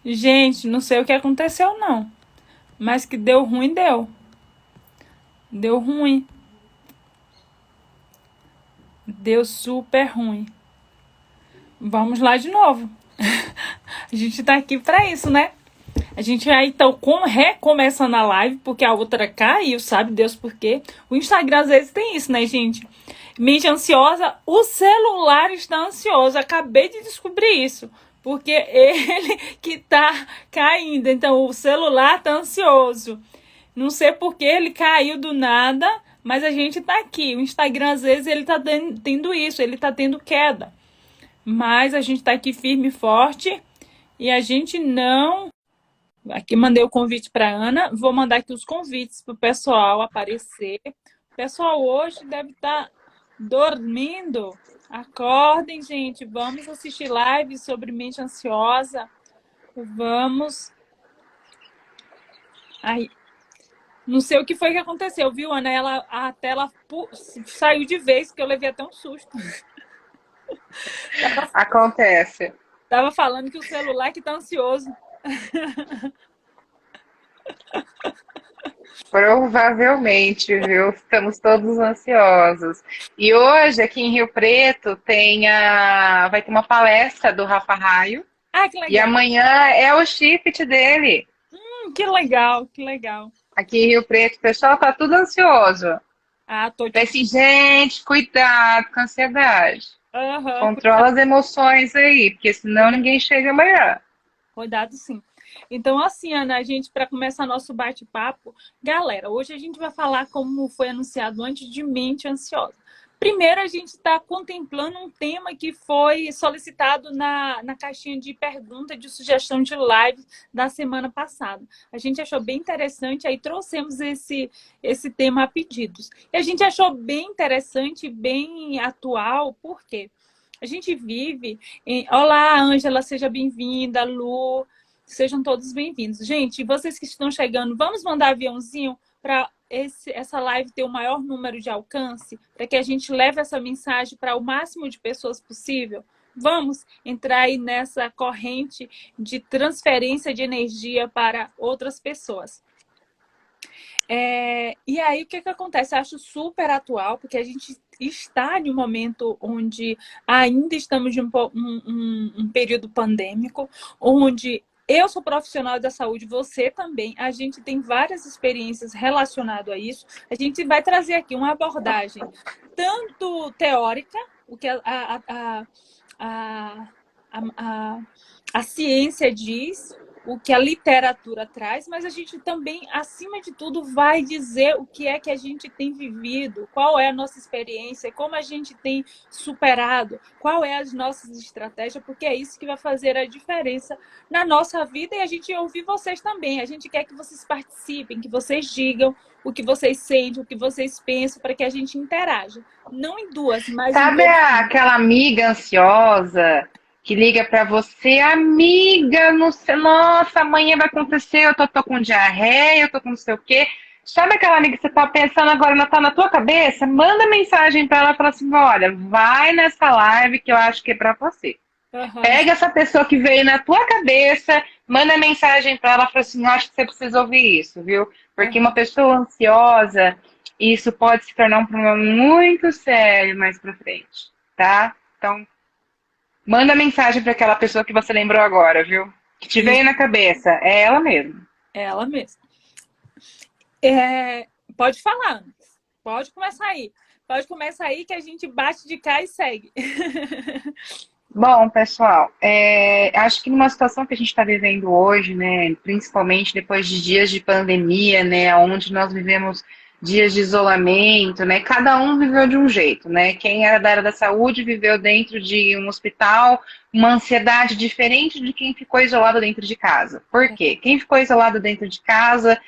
Gente, não sei o que aconteceu, não. Mas que deu ruim, deu. Deu ruim. Deu super ruim. Vamos lá de novo. A gente tá aqui pra isso, né? A gente aí, então, recomeçando a live, porque a outra caiu, sabe Deus por quê? O Instagram às vezes tem isso, né, gente? Mente ansiosa, o celular está ansioso. Acabei de descobrir isso. Porque ele que tá caindo. Então, o celular tá ansioso. Não sei por que ele caiu do nada, mas a gente tá aqui. O Instagram, às vezes, ele tá tendo isso, ele tá tendo queda. Mas a gente tá aqui firme e forte. E a gente não. Aqui mandei o convite para Ana. Vou mandar aqui os convites para o pessoal aparecer. O pessoal hoje deve estar dormindo. Acordem, gente. Vamos assistir live sobre mente ansiosa. Vamos. Ai, não sei o que foi que aconteceu, viu, Ana? A tela saiu de vez, que eu levei até um susto. Acontece. Tava falando que o celular que tá ansioso. Provavelmente, viu? Estamos todos ansiosos. E hoje, aqui em Rio Preto, vai ter uma palestra do Rafa Raio. Ah, que E legal. amanhã é o shift dele. Que legal, que legal. Aqui em Rio Preto, o pessoal tá tudo ansioso. Ah, tô. Falei assim, gente, cuidado com a ansiedade. Aham, Controla as emoções aí, porque senão cuidado. ninguém chega amanhã. Cuidado, sim. Então, assim, Ana, a gente, para começar nosso bate-papo, galera, hoje a gente vai falar como foi anunciado antes de mente ansiosa. Primeiro, a gente está contemplando um tema que foi solicitado na caixinha de pergunta de sugestão de live da semana passada. A gente achou bem interessante, aí trouxemos esse tema a pedidos. E a gente achou bem interessante, bem atual, por quê? A gente vive em... Olá, Ângela, seja bem-vinda, Lu. Sejam todos bem-vindos. Gente, vocês que estão chegando, vamos mandar aviãozinho para essa live ter o maior número de alcance, para que a gente leve essa mensagem para o máximo de pessoas possível. Vamos entrar aí nessa corrente de transferência de energia para outras pessoas. E aí, o que acontece? Eu acho super atual, porque a gente está em um momento onde ainda estamos de um período pandêmico, onde eu sou profissional da saúde, você também. A gente tem várias experiências relacionadas a isso. A gente vai trazer aqui uma abordagem tanto teórica, o que a, a ciência diz, o que a literatura traz, mas a gente também, acima de tudo, vai dizer o que é que a gente tem vivido, qual é a nossa experiência, como a gente tem superado, qual é as nossas estratégias, porque é isso que vai fazer a diferença na nossa vida e a gente ouvir vocês também. A gente quer que vocês participem, que vocês digam o que vocês sentem, o que vocês pensam, para que a gente interaja. Não em duas, mas em Sabe todo mundo. aquela amiga ansiosa que liga pra você, amiga, não sei, nossa, amanhã vai acontecer, eu tô com diarreia, eu tô com não sei o quê. Sabe aquela amiga que você tá pensando agora, não tá na tua cabeça? Manda mensagem pra ela e fala assim, olha, vai nessa live que eu acho que é pra você. Uhum. Pega essa pessoa que veio na tua cabeça, manda mensagem pra ela e fala assim, eu acho que você precisa ouvir isso, viu? Porque uma pessoa ansiosa, isso pode se tornar um problema muito sério mais pra frente, tá? Então, manda mensagem para aquela pessoa que você lembrou agora, viu? Que te E veio na cabeça. É ela mesma. ela mesma. Pode falar, pode começar aí. Pode começar aí que a gente bate de cá e segue. Bom, pessoal, acho que numa situação que a gente está vivendo hoje, né, principalmente depois de dias de pandemia, né, onde nós vivemos dias de isolamento, né, cada um viveu de um jeito, né, quem era da área da saúde viveu dentro de um hospital, uma ansiedade diferente de quem ficou isolado dentro de casa. Por quê? Quem ficou isolado dentro de casa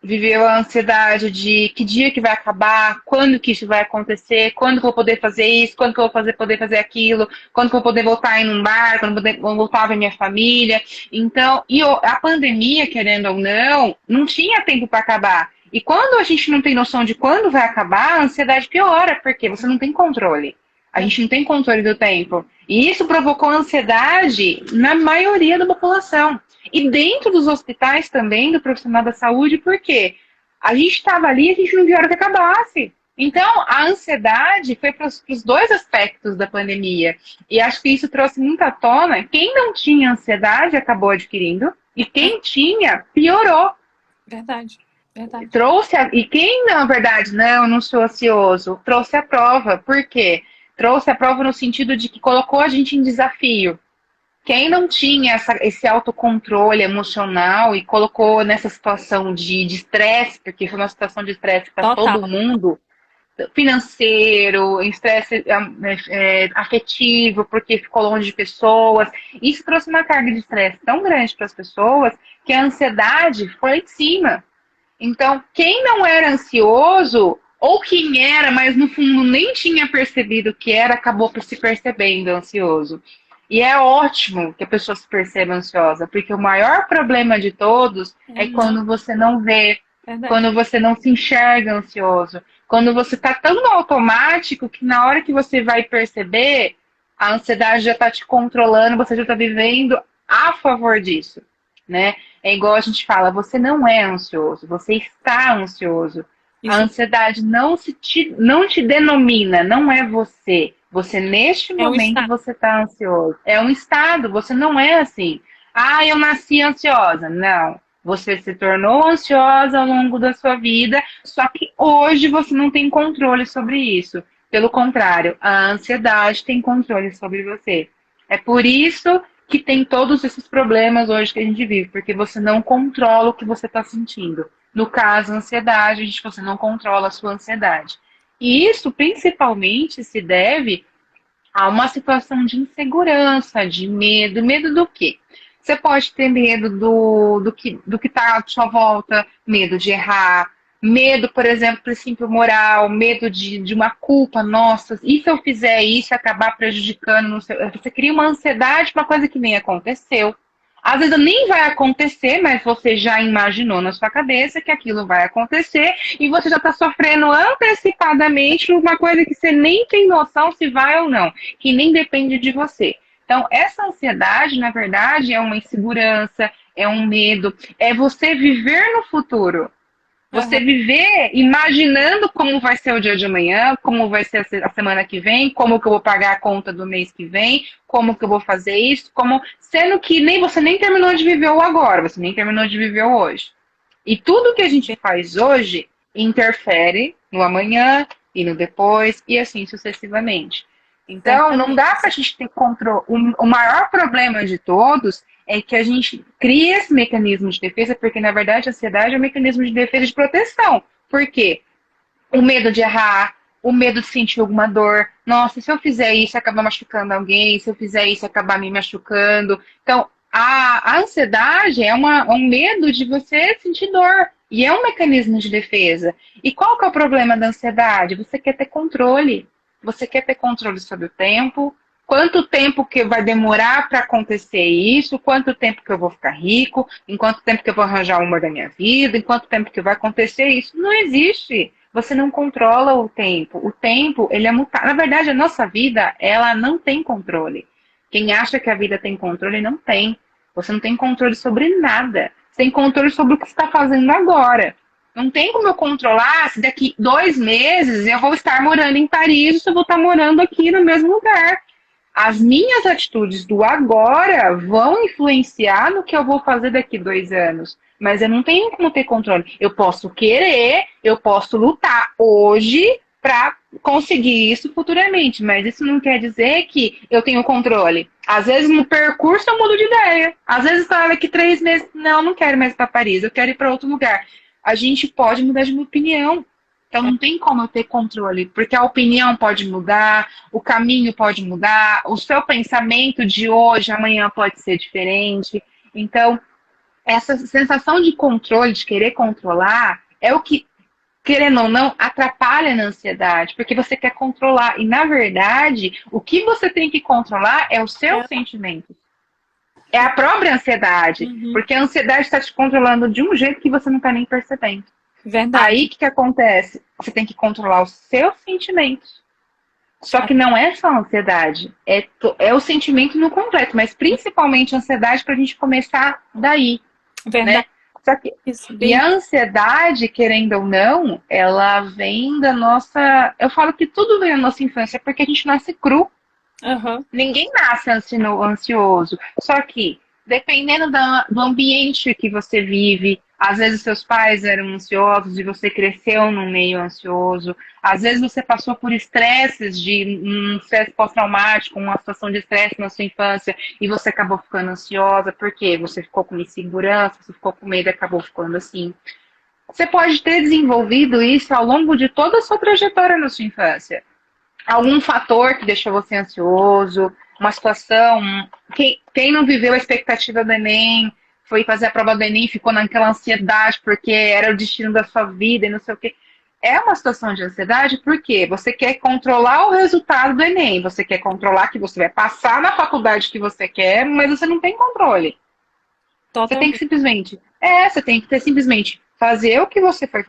viveu a ansiedade de que dia que vai acabar, quando que isso vai acontecer, quando que eu vou poder fazer isso, quando que eu vou poder fazer aquilo, quando que eu vou poder voltar a ir num bar, quando eu vou voltar a ver minha família. Então, a pandemia, querendo ou não, não tinha tempo para acabar. E quando a gente não tem noção de quando vai acabar, a ansiedade piora, porque você não tem controle. A gente não tem controle do tempo. E isso provocou ansiedade na maioria da população. E dentro dos hospitais também, do profissional da saúde, por quê? A gente estava ali e a gente não viu a hora que acabasse. Então, a ansiedade foi para os dois aspectos da pandemia. E acho que isso trouxe muito à tona. Quem não tinha ansiedade acabou adquirindo. E quem tinha, piorou. Verdade, verdade. E quem, na verdade, não sou ansioso, trouxe a prova. Por quê? Trouxe a prova no sentido de que colocou a gente em desafio. Quem não tinha esse autocontrole emocional e colocou nessa situação de estresse, porque foi uma situação de estresse para todo mundo, financeiro, estresse afetivo, porque ficou longe de pessoas, isso trouxe uma carga de estresse tão grande para as pessoas que a ansiedade foi lá em cima. Então, quem não era ansioso, ou quem era, mas no fundo nem tinha percebido que era, acabou se percebendo ansioso. E é ótimo que a pessoa se perceba ansiosa, porque o maior problema de todos é quando você não vê, quando você não se enxerga ansioso, quando você está tão no automático que na hora que você vai perceber, a ansiedade já está te controlando, você já está vivendo a favor disso, né? É igual a gente fala, você não é ansioso, você está ansioso. Isso. A ansiedade não te denomina, não é você. Você, neste momento, você está ansioso. É um estado, você não é assim. Ah, eu nasci ansiosa. Não. Você se tornou ansiosa ao longo da sua vida, só que hoje você não tem controle sobre isso. Pelo contrário, a ansiedade tem controle sobre você. É por isso que tem todos esses problemas hoje que a gente vive, porque você não controla o que você está sentindo. No caso, a ansiedade, você não controla a sua ansiedade. E isso principalmente se deve a uma situação de insegurança, de medo. Medo do quê? Você pode ter medo do que está à sua volta, medo de errar, medo, por exemplo, princípio moral, medo de uma culpa, nossa, e se eu fizer isso acabar prejudicando, você cria uma ansiedade para uma coisa que nem aconteceu. Às vezes nem vai acontecer, mas você já imaginou na sua cabeça que aquilo vai acontecer e você já está sofrendo antecipadamente uma coisa que você nem tem noção se vai ou não, que nem depende de você. Então, essa ansiedade, na verdade, é uma insegurança, é um medo, é você viver no futuro. Você viver imaginando como vai ser o dia de amanhã, como vai ser a semana que vem, como que eu vou pagar a conta do mês que vem, como que eu vou fazer isso, sendo que você nem terminou de viver o agora, você nem terminou de viver o hoje. E tudo que a gente faz hoje interfere no amanhã e no depois e assim sucessivamente. Então, não dá para a gente ter controle. O maior problema de todos é que a gente cria esse mecanismo de defesa, porque, na verdade, a ansiedade é um mecanismo de defesa e de proteção. Por quê? O medo de errar, o medo de sentir alguma dor. Nossa, se eu fizer isso, acabar machucando alguém. Se eu fizer isso, acabar me machucando. Então, a ansiedade é um medo de você sentir dor. E é um mecanismo de defesa. E qual que é o problema da ansiedade? Você quer ter controle. Você quer ter controle sobre o tempo, quanto tempo que vai demorar para acontecer isso, quanto tempo que eu vou ficar rico, em quanto tempo que eu vou arranjar o amor da minha vida, em quanto tempo que vai acontecer isso. Não existe. Você não controla o tempo. O tempo, ele é mutável. Na verdade, a nossa vida, ela não tem controle. Quem acha que a vida tem controle, não tem. Você não tem controle sobre nada. Você tem controle sobre o que você está fazendo agora. Não tem como eu controlar se daqui 2 meses eu vou estar morando em Paris ou se eu vou estar morando aqui no mesmo lugar. As minhas atitudes do agora vão influenciar no que eu vou fazer daqui 2 anos. Mas eu não tenho como ter controle. Eu posso querer, eu posso lutar hoje para conseguir isso futuramente. Mas isso não quer dizer que eu tenho controle. Às vezes no percurso eu mudo de ideia. Às vezes daqui 3 meses, não quero mais ir para Paris, eu quero ir para outro lugar. A gente pode mudar de opinião. Então não tem como eu ter controle, porque a opinião pode mudar, o caminho pode mudar, o seu pensamento de hoje, amanhã pode ser diferente. Então, essa sensação de controle, de querer controlar, é o que, querendo ou não, atrapalha na ansiedade, porque você quer controlar. E, na verdade, o que você tem que controlar é o seu sentimento. É a própria ansiedade, porque a ansiedade está te controlando de um jeito que você não está nem percebendo. Verdade. Aí o que acontece? Você tem que controlar os seus sentimentos. Só que não é só a ansiedade, é o sentimento no completo, mas principalmente a ansiedade para a gente começar daí, né? Verdade. Só que, Isso, e bem. a ansiedade, querendo ou não, ela vem da nossa. Eu falo que tudo vem da nossa infância, porque a gente nasce cru. Aham. Ninguém nasce ansioso. Só que, dependendo do ambiente que você vive, às vezes seus pais eram ansiosos e você cresceu num meio ansioso. Às vezes você passou por estresses de um estresse pós-traumático, uma situação de estresse na sua infância e você acabou ficando ansiosa. Por quê? Você ficou com insegurança, você ficou com medo e acabou ficando assim. Você pode ter desenvolvido isso ao longo de toda a sua trajetória na sua infância. Algum fator que deixou você ansioso, uma situação. Quem não viveu a expectativa do Enem, foi fazer a prova do Enem, ficou naquela ansiedade porque era o destino da sua vida e não sei o quê. É uma situação de ansiedade porque você quer controlar o resultado do Enem, você quer controlar que você vai passar na faculdade que você quer, mas você não tem controle. Você tem que Totalmente. simplesmente. Você tem que ter simplesmente fazer o que você foi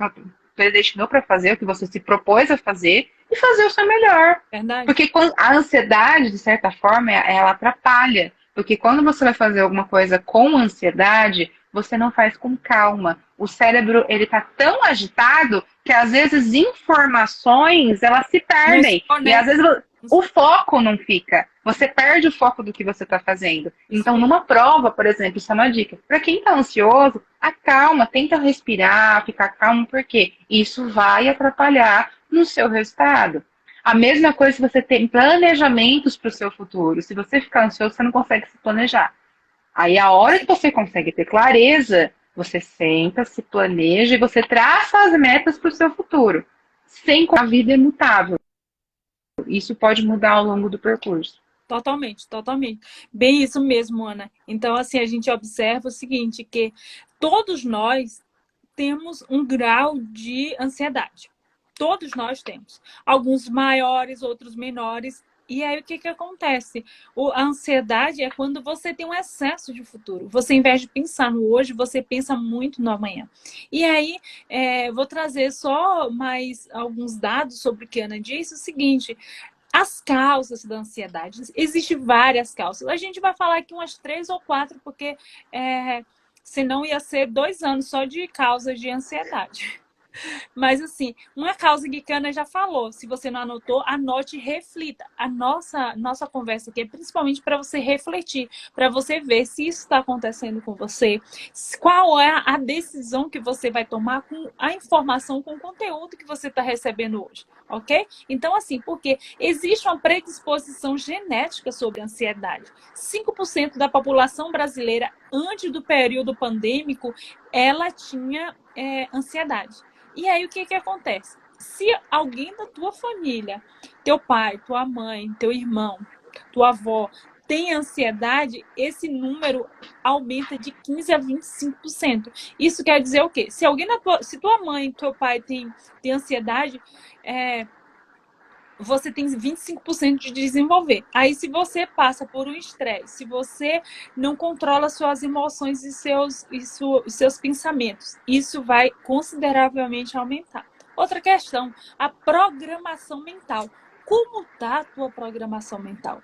predestinou para fazer, o que você se propôs a fazer e fazer o seu melhor. Verdade. Porque a ansiedade, de certa forma, ela atrapalha. Porque quando você vai fazer alguma coisa com ansiedade, você não faz com calma. O cérebro, ele tá tão agitado que às vezes informações, elas se Não se perdem. E às conecta. vezes o foco não fica. Você perde o foco do que você está fazendo. Isso Então, mesmo. numa prova, por exemplo, isso é uma dica. Para quem está ansioso, acalma, tenta respirar, ficar calmo, porque isso vai atrapalhar no seu resultado. A mesma coisa se você tem planejamentos para o seu futuro. Se você ficar ansioso, você não consegue se planejar. Aí, a hora que você consegue ter clareza, você senta, se planeja e você traça as metas para o seu futuro. Sem a vida é mutável. Isso pode mudar ao longo do percurso. Totalmente, totalmente. Bem isso mesmo, Ana. Então, assim, a gente observa o seguinte, que todos nós temos um grau de ansiedade. Todos nós temos. Alguns maiores, outros menores. E aí, o que acontece? A ansiedade é quando você tem um excesso de futuro. Você, ao invés de pensar no hoje, você pensa muito no amanhã. E aí, vou trazer só mais alguns dados sobre o que a Ana disse. O seguinte, as causas da ansiedade. Existem várias causas. A gente vai falar aqui umas 3 ou 4, porque senão ia ser 2 anos só de causas de ansiedade. Mas, assim, uma causa que Ana já falou, se você não anotou, anote e reflita. A nossa conversa aqui é principalmente para você refletir, para você ver se isso está acontecendo com você, qual é a decisão que você vai tomar com a informação, com o conteúdo que você está recebendo hoje, ok? Então, assim, porque existe uma predisposição genética sobre a ansiedade. 5% da população brasileira, antes do período pandêmico, ela tinha ansiedade. E aí, o que acontece? Se alguém da tua família, teu pai, tua mãe, teu irmão, tua avó, tem ansiedade, esse número aumenta de 15 a 25%. Isso quer dizer o quê? Se tua mãe, teu pai tem ansiedade, você tem 25% de desenvolver. Aí, se você passa por um estresse, se você não controla suas emoções e seus pensamentos, isso vai consideravelmente aumentar. Outra questão, a programação mental. Como está a tua programação mental?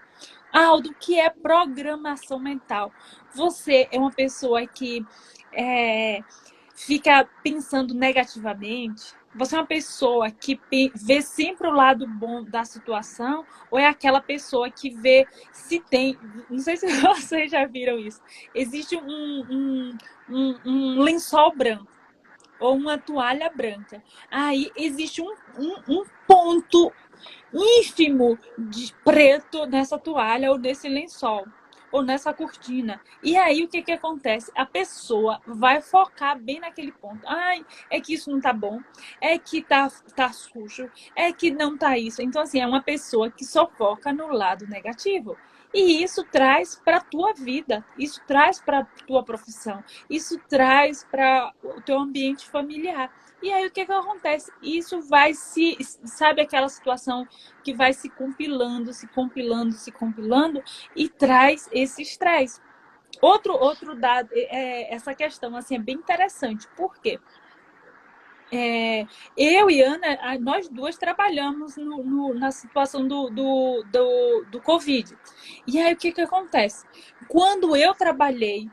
Aldo, o que é programação mental? Você é uma pessoa que fica pensando negativamente? Você é uma pessoa que vê sempre o lado bom da situação, ou é aquela pessoa que vê se tem... Não sei se vocês já viram isso. Existe um lençol branco ou uma toalha branca. Aí existe um ponto ínfimo de preto nessa toalha ou nesse lençol ou nessa cortina. E aí o que acontece? A pessoa vai focar bem naquele ponto. Ai, é que isso não tá bom, é que tá sujo, é que não tá isso. Então, assim, é uma pessoa que só foca no lado negativo. E isso traz para a tua vida, isso traz para a tua profissão, isso traz para o teu ambiente familiar. E aí o que acontece? Isso vai sabe aquela situação que vai se compilando, se compilando, se compilando e traz esse estresse. Outro dado, essa questão assim, é bem interessante. Por quê? É, eu e Ana, nós duas trabalhamos na situação do Covid. E aí, o que acontece? Quando eu falei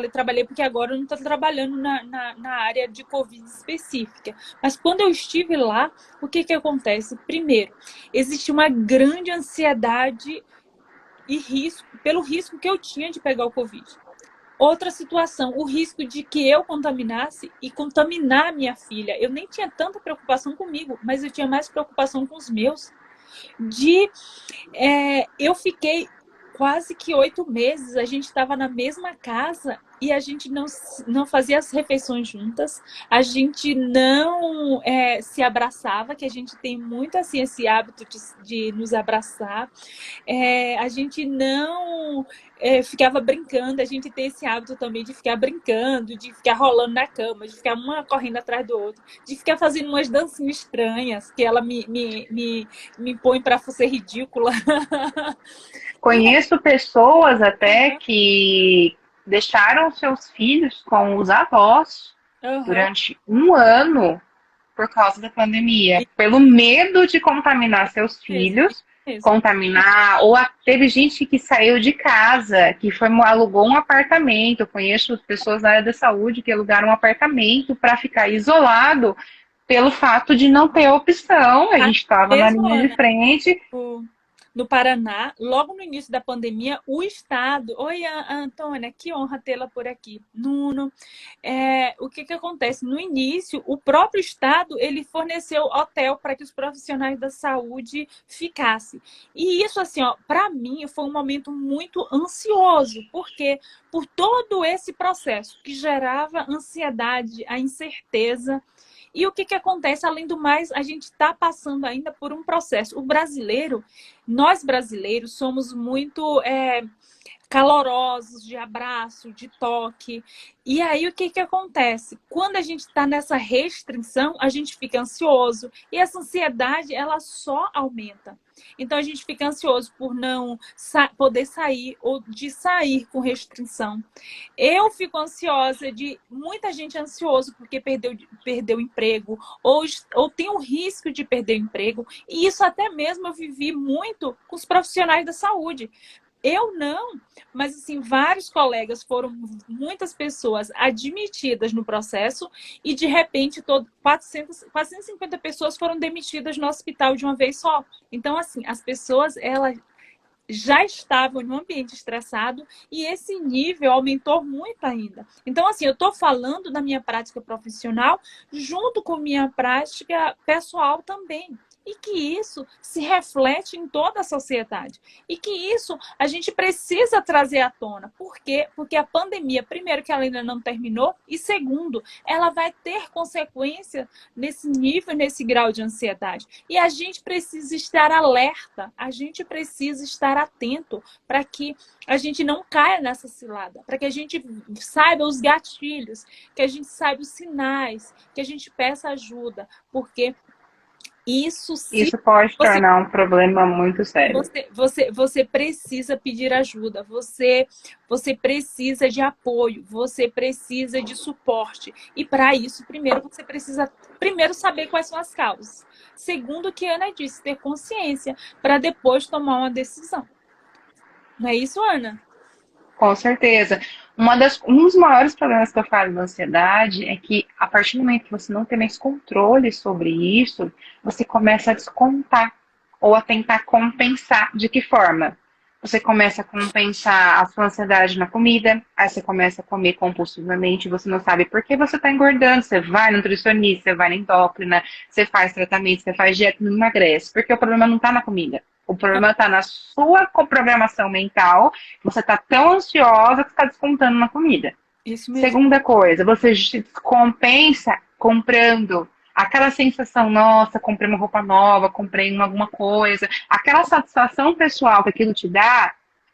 trabalhei porque agora eu não estou trabalhando na área de Covid específica. Mas quando eu estive lá, o que acontece? Primeiro, existe uma grande ansiedade e risco, pelo risco que eu tinha de pegar o Covid. Outra situação, o risco de que eu contaminasse e contaminar minha filha. Eu nem tinha tanta preocupação comigo, mas eu tinha mais preocupação com os meus. Eu fiquei quase que 8 meses, a gente estava na mesma casa e a gente não fazia as refeições juntas, a gente não se abraçava, que a gente tem muito assim esse hábito de nos abraçar. A gente não ficava brincando, a gente tem esse hábito também de ficar brincando, de ficar rolando na cama, de ficar uma correndo atrás do outro, de ficar fazendo umas dancinhas estranhas, que ela me põe para ser ridícula. Conheço pessoas até que deixaram seus filhos com os avós Uhum. durante um ano por causa da pandemia, Isso pelo medo de contaminar seus mesmo, isso filhos, mesmo. contaminar, teve gente que saiu de casa, que alugou um apartamento. Eu conheço pessoas da área da saúde que alugaram um apartamento para ficar isolado pelo fato de não ter opção. A gente Aqui estava na mesmo, linha de Ana, frente. no Paraná, logo no início da pandemia, o Estado. Oi, Antônia, que honra tê-la por aqui. Nuno, o que acontece? No início, o próprio Estado ele forneceu hotel para que os profissionais da saúde ficassem. E isso, assim, para mim, foi um momento muito ansioso, porque por todo esse processo que gerava ansiedade, a incerteza. E o que acontece? Além do mais, a gente está passando ainda por um processo. Nós brasileiros, somos muito calorosos, de abraço, de toque. E aí o que acontece? Quando a gente está nessa restrição, a gente fica ansioso e essa ansiedade ela só aumenta. Então a gente fica ansioso por não poder sair ou de sair com restrição. Eu fico ansiosa de muita gente ansioso porque perdeu o emprego ou tem o risco de perder o emprego. E isso até mesmo eu vivi muito com os profissionais da saúde. Eu não, mas assim, vários colegas foram muitas pessoas admitidas no processo e de repente 450 pessoas foram demitidas no hospital de uma vez só. Então, assim, as pessoas elas já estavam em um ambiente estressado e esse nível aumentou muito ainda. Então, assim, eu estou falando da minha prática profissional junto com minha prática pessoal também. E que isso se reflete em toda a sociedade. E que isso a gente precisa trazer à tona. Por quê? Porque a pandemia, primeiro, que ela ainda não terminou, e segundo, ela vai ter consequência nesse nível, nesse grau de ansiedade. E a gente precisa estar alerta, a gente precisa estar atento para que a gente não caia nessa cilada, para que a gente saiba os gatilhos, que a gente saiba os sinais, que a gente peça ajuda, porque isso se Isso pode você tornar um problema muito sério. você precisa pedir ajuda, você precisa de apoio, você precisa de suporte. E para isso, primeiro, você precisa saber quais são as causas. Segundo, o que a Ana disse, ter consciência para depois tomar uma decisão. Não é isso, Ana? Com certeza. Um dos maiores problemas que eu falo da ansiedade é que, a partir do momento que você não tem mais controle sobre isso, você começa a descontar ou a tentar compensar. De que forma? Você começa a compensar a sua ansiedade na comida, aí você começa a comer compulsivamente, você não sabe por que você está engordando. Você vai no nutricionista, você vai na endócrina, você faz tratamento, você faz dieta, não emagrece, porque o problema não está na comida. O problema está na sua programação mental. Você está tão ansiosa que está descontando na comida. Isso mesmo. Segunda coisa, você se compensa comprando aquela sensação, nossa, comprei uma roupa nova, comprei alguma coisa. Aquela satisfação pessoal que aquilo te dá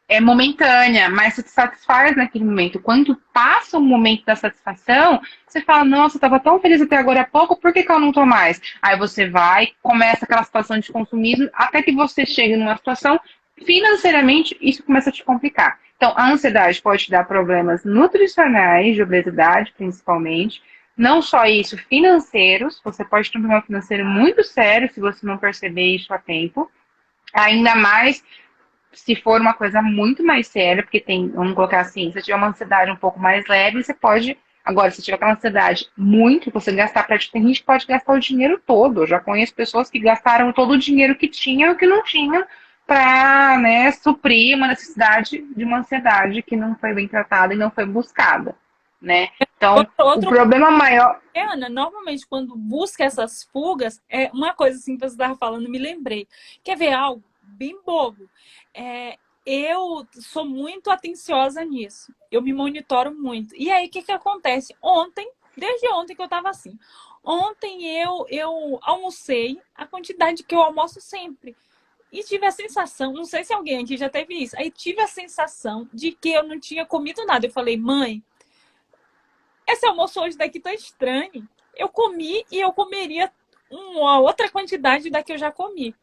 é momentânea, mas se te satisfaz naquele momento. Quando passa o momento da satisfação, você fala, nossa, eu estava tão feliz até agora há pouco, por que eu não estou mais? Aí você vai, começa aquela situação de consumismo, até que você chegue numa situação, financeiramente, isso começa a te complicar. Então, a ansiedade pode te dar problemas nutricionais, de obesidade principalmente, Não só isso, financeiros. Você pode ter um problema financeiro muito sério se você não perceber isso a tempo. Ainda mais se for uma coisa muito mais séria, porque tem, vamos colocar assim, se tiver uma ansiedade um pouco mais leve, você pode. Agora, se tiver aquela ansiedade muito, você gastar praticamente, tem gente que pode gastar o dinheiro todo. Eu já conheço pessoas que gastaram todo o dinheiro que tinham e o que não tinham para, né, suprir uma necessidade de uma ansiedade que não foi bem tratada e não foi buscada, né? Então, o Outro problema maior. Ana, normalmente quando busca essas fugas, é uma coisa assim que você estava falando, me lembrei. Quer ver algo bem bobo? Eu sou muito atenciosa nisso. Eu me monitoro muito. E aí, o que acontece? Desde ontem que eu estava assim. Ontem eu almocei a quantidade que eu almoço sempre. E tive a sensação, não sei se alguém aqui já teve isso, aí tive a sensação de que eu não tinha comido nada. Eu falei, mãe, esse almoço hoje daqui tá estranho. Eu comi e eu comeria uma outra quantidade da que eu já comi.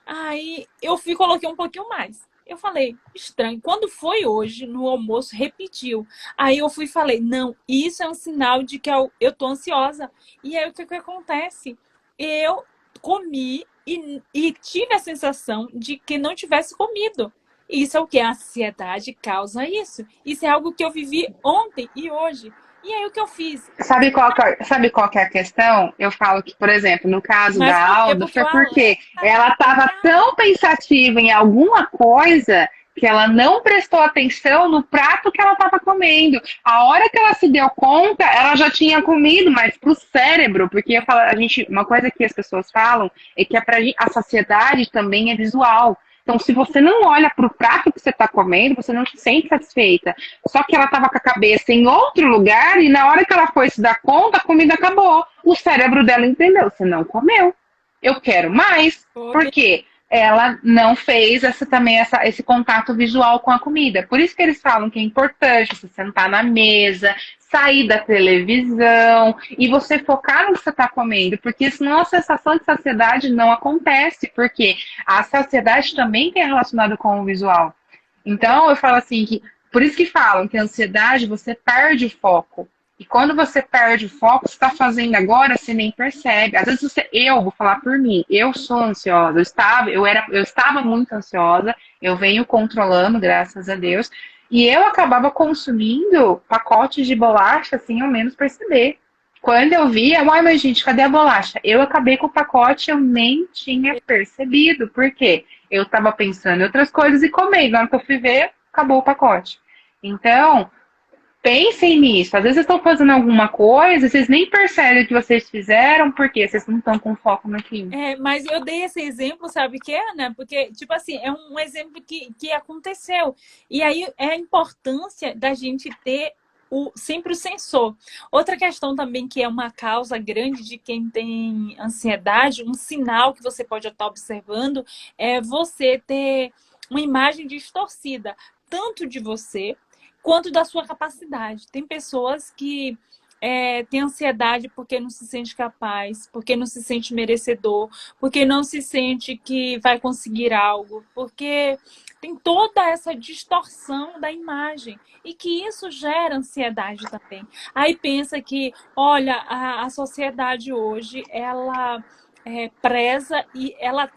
Aí eu fui e coloquei um pouquinho mais. Eu falei, estranho. Quando foi hoje, no almoço, repetiu. Aí eu fui e falei, não, isso é um sinal de que eu tô ansiosa. E aí o que acontece? Eu comi e tive a sensação de que não tivesse comido. Isso é o que? A ansiedade causa isso. Isso é algo que eu vivi ontem e hoje. E aí o que eu fiz? Sabe qual que é a questão? Eu falo que, por exemplo, no caso Mas da por quê? Alda, Porque foi o porque alerta ela estava tão pensativa em alguma coisa que ela não prestou atenção no prato que ela estava comendo. A hora que ela se deu conta, ela já tinha comido, mas para o cérebro, porque eu falo, uma coisa que as pessoas falam é que a saciedade também é visual. Então, se você não olha para o prato que você está comendo, você não se sente satisfeita. Só que ela estava com a cabeça em outro lugar e na hora que ela foi se dar conta, a comida acabou. O cérebro dela entendeu, você não comeu. Eu quero mais. Por quê? Ela não fez esse contato visual com a comida. Por isso que eles falam que é importante você sentar na mesa, sair da televisão e você focar no que você está comendo, porque senão a sensação de saciedade não acontece, porque a saciedade também tem relacionado com o visual. Então, eu falo assim que por isso que falam que a ansiedade você perde o foco. E quando você perde o foco, você está fazendo agora, você nem percebe. Às vezes eu vou falar por mim, eu sou ansiosa, eu estava muito ansiosa, eu venho controlando, graças a Deus, e eu acabava consumindo pacotes de bolacha sem ao menos perceber. Quando eu via, ai, mas gente, cadê a bolacha? Eu acabei com o pacote, eu nem tinha percebido. Por quê? Eu estava pensando em outras coisas e comendo. Na hora que eu fui ver, acabou o pacote. Então, pensem nisso. Às vezes vocês estão fazendo alguma coisa, vocês nem percebem o que vocês fizeram, porque vocês não estão com foco naquilo. Mas eu dei esse exemplo, sabe o que é, né? Porque, tipo assim, é um exemplo que aconteceu. E aí é a importância da gente ter sempre o sensor. Outra questão também que é uma causa grande de quem tem ansiedade, um sinal que você pode estar observando, é você ter uma imagem distorcida, tanto de você quanto da sua capacidade. Tem pessoas que tem ansiedade porque não se sente capaz, porque não se sente merecedor, porque não se sente que vai conseguir algo, porque tem toda essa distorção da imagem e que isso gera ansiedade também. Aí pensa que, olha, a sociedade hoje, ela preza e ela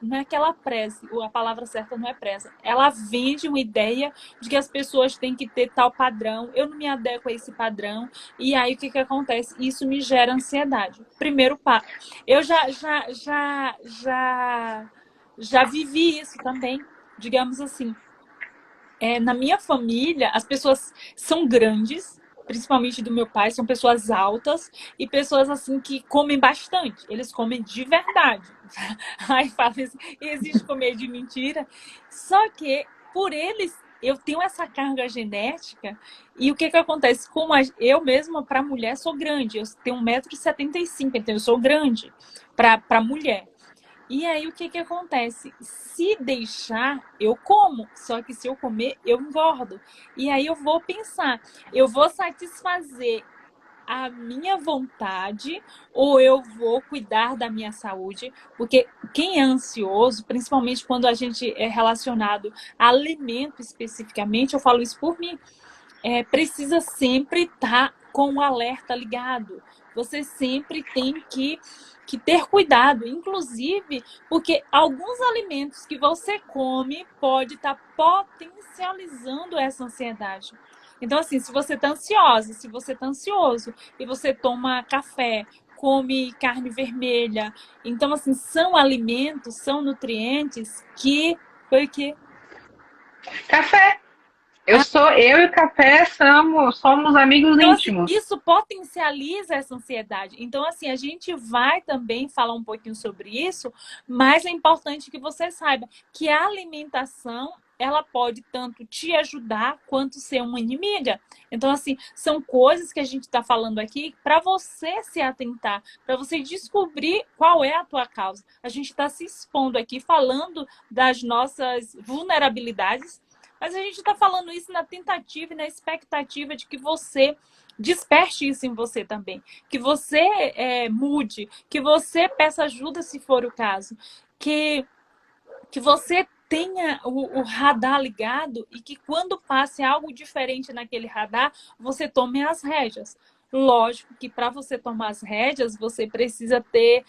não é que ela preze, a palavra certa não é preza, ela vende uma ideia de que as pessoas têm que ter tal padrão, eu não me adequo a esse padrão, e aí o que acontece? Isso me gera ansiedade. Primeiro passo. Eu já vivi isso também, digamos assim. Na minha família, as pessoas são grandes, principalmente do meu pai, são pessoas altas e pessoas assim que comem bastante. Eles comem de verdade. Aí fala assim, existe comer de mentira. Só que por eles eu tenho essa carga genética e o que acontece? Como eu mesma, para mulher, sou grande. Eu tenho 1,75 m, então eu sou grande para mulher. E aí, o que acontece? Se deixar, eu como. Só que se eu comer, eu engordo. E aí, eu vou pensar, eu vou satisfazer a minha vontade ou eu vou cuidar da minha saúde? Porque quem é ansioso, principalmente quando a gente é relacionado a alimento especificamente, eu falo isso por mim, precisa sempre estar com o alerta ligado. Você sempre tem que ter cuidado, inclusive porque alguns alimentos que você come pode estar potencializando essa ansiedade. Então, assim, se você está ansiosa, se você está ansioso e você toma café, come carne vermelha, então, assim, são alimentos, são nutrientes que... Foi que... Café. Eu e o café somos amigos Então, assim, íntimos. isso potencializa essa ansiedade. Então, assim, a gente vai também falar um pouquinho sobre isso, mas é importante que você saiba que a alimentação, ela pode tanto te ajudar quanto ser uma inimiga. Então, assim, são coisas que a gente está falando aqui para você se atentar, para você descobrir qual é a tua causa. A gente está se expondo aqui, falando das nossas vulnerabilidades, mas a gente está falando isso na tentativa e na expectativa de que você desperte isso em você também. Que você mude, que você peça ajuda se for o caso. Que você tenha o radar ligado e que quando passe algo diferente naquele radar, você tome as rédeas. Lógico que para você tomar as rédeas, você precisa ter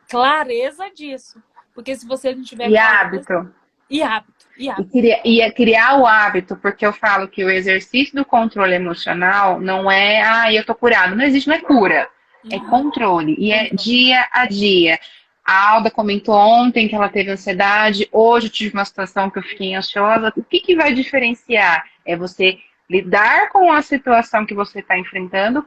clareza disso. Porque se você não tiver E clareza... hábito. E hábito, e E hábito. criar o hábito, porque eu falo que o exercício do controle emocional não é, eu tô curado. Não existe, não é cura. É Uhum. controle. E é Controle. dia a dia. A Alda comentou ontem que ela teve ansiedade. Hoje eu tive uma situação que eu fiquei ansiosa. O que vai diferenciar? É você lidar com a situação que você está enfrentando,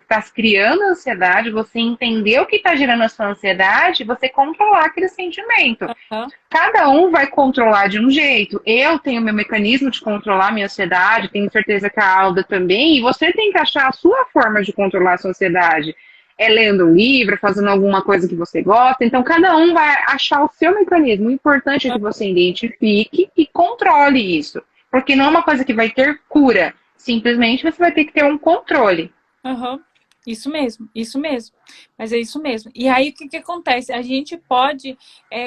está criando ansiedade, você entender o que está gerando a sua ansiedade, você controlar aquele sentimento. Uhum. Cada um vai controlar de um jeito. Eu tenho meu mecanismo de controlar minha ansiedade, tenho certeza que a Alda também, e você tem que achar a sua forma de controlar a sua ansiedade. É lendo um livro, fazendo alguma coisa que você gosta. Então, cada um vai achar o seu mecanismo. O importante é que você identifique e controle isso. Porque não é uma coisa que vai ter cura. Simplesmente você vai ter que ter um controle. Uhum. Isso mesmo, isso mesmo. Mas é isso mesmo. E aí, o que acontece? A gente pode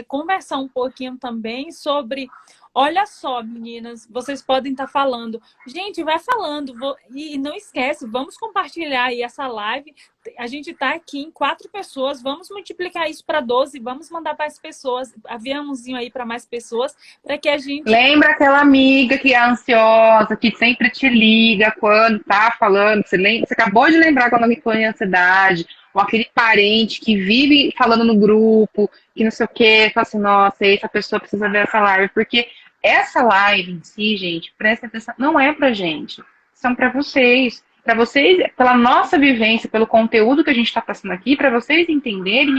conversar um pouquinho também sobre. Olha só, meninas, vocês podem estar falando. Gente, vai falando. E não esquece, vamos compartilhar aí essa live. A gente está aqui em 4 pessoas. Vamos multiplicar isso para 12. Vamos mandar para as pessoas. Aviãozinho aí para mais pessoas. Para que a gente... Lembra aquela amiga que é ansiosa, que sempre te liga quando tá falando. Você acabou de lembrar quando alguém falou em ansiedade, ou aquele parente que vive falando no grupo, que não sei o quê, fala assim, nossa, essa pessoa precisa ver essa live, porque essa live em si, gente, presta atenção, não é pra gente, são para vocês, pela nossa vivência, pelo conteúdo que a gente está passando aqui, para vocês entenderem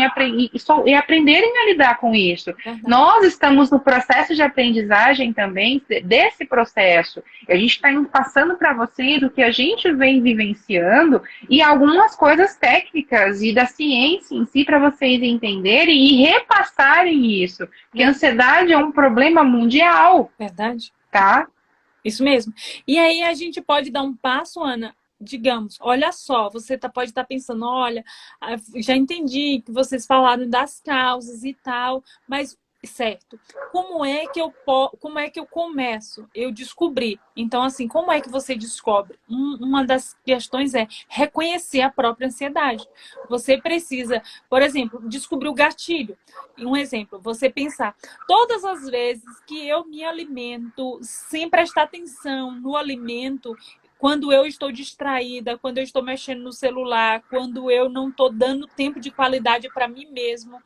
e aprenderem a lidar com isso. Verdade. Nós estamos no processo de aprendizagem também desse processo. A gente está passando para vocês o que a gente vem vivenciando e algumas coisas técnicas e da ciência em si para vocês entenderem e repassarem isso. Porque a ansiedade é um problema mundial, Verdade. tá? Isso mesmo. E aí a gente pode dar um passo, Ana. Digamos, olha só, você pode estar pensando, olha, já entendi que vocês falaram das causas e tal, mas certo, como é que eu começo? Eu descobri. Então, assim, como é que você descobre? Uma das questões é reconhecer a própria ansiedade. Você precisa, por exemplo, descobrir o gatilho. Um exemplo, você pensar, todas as vezes que eu me alimento sem prestar atenção no alimento, quando eu estou distraída, quando eu estou mexendo no celular, quando eu não estou dando tempo de qualidade para mim mesmo,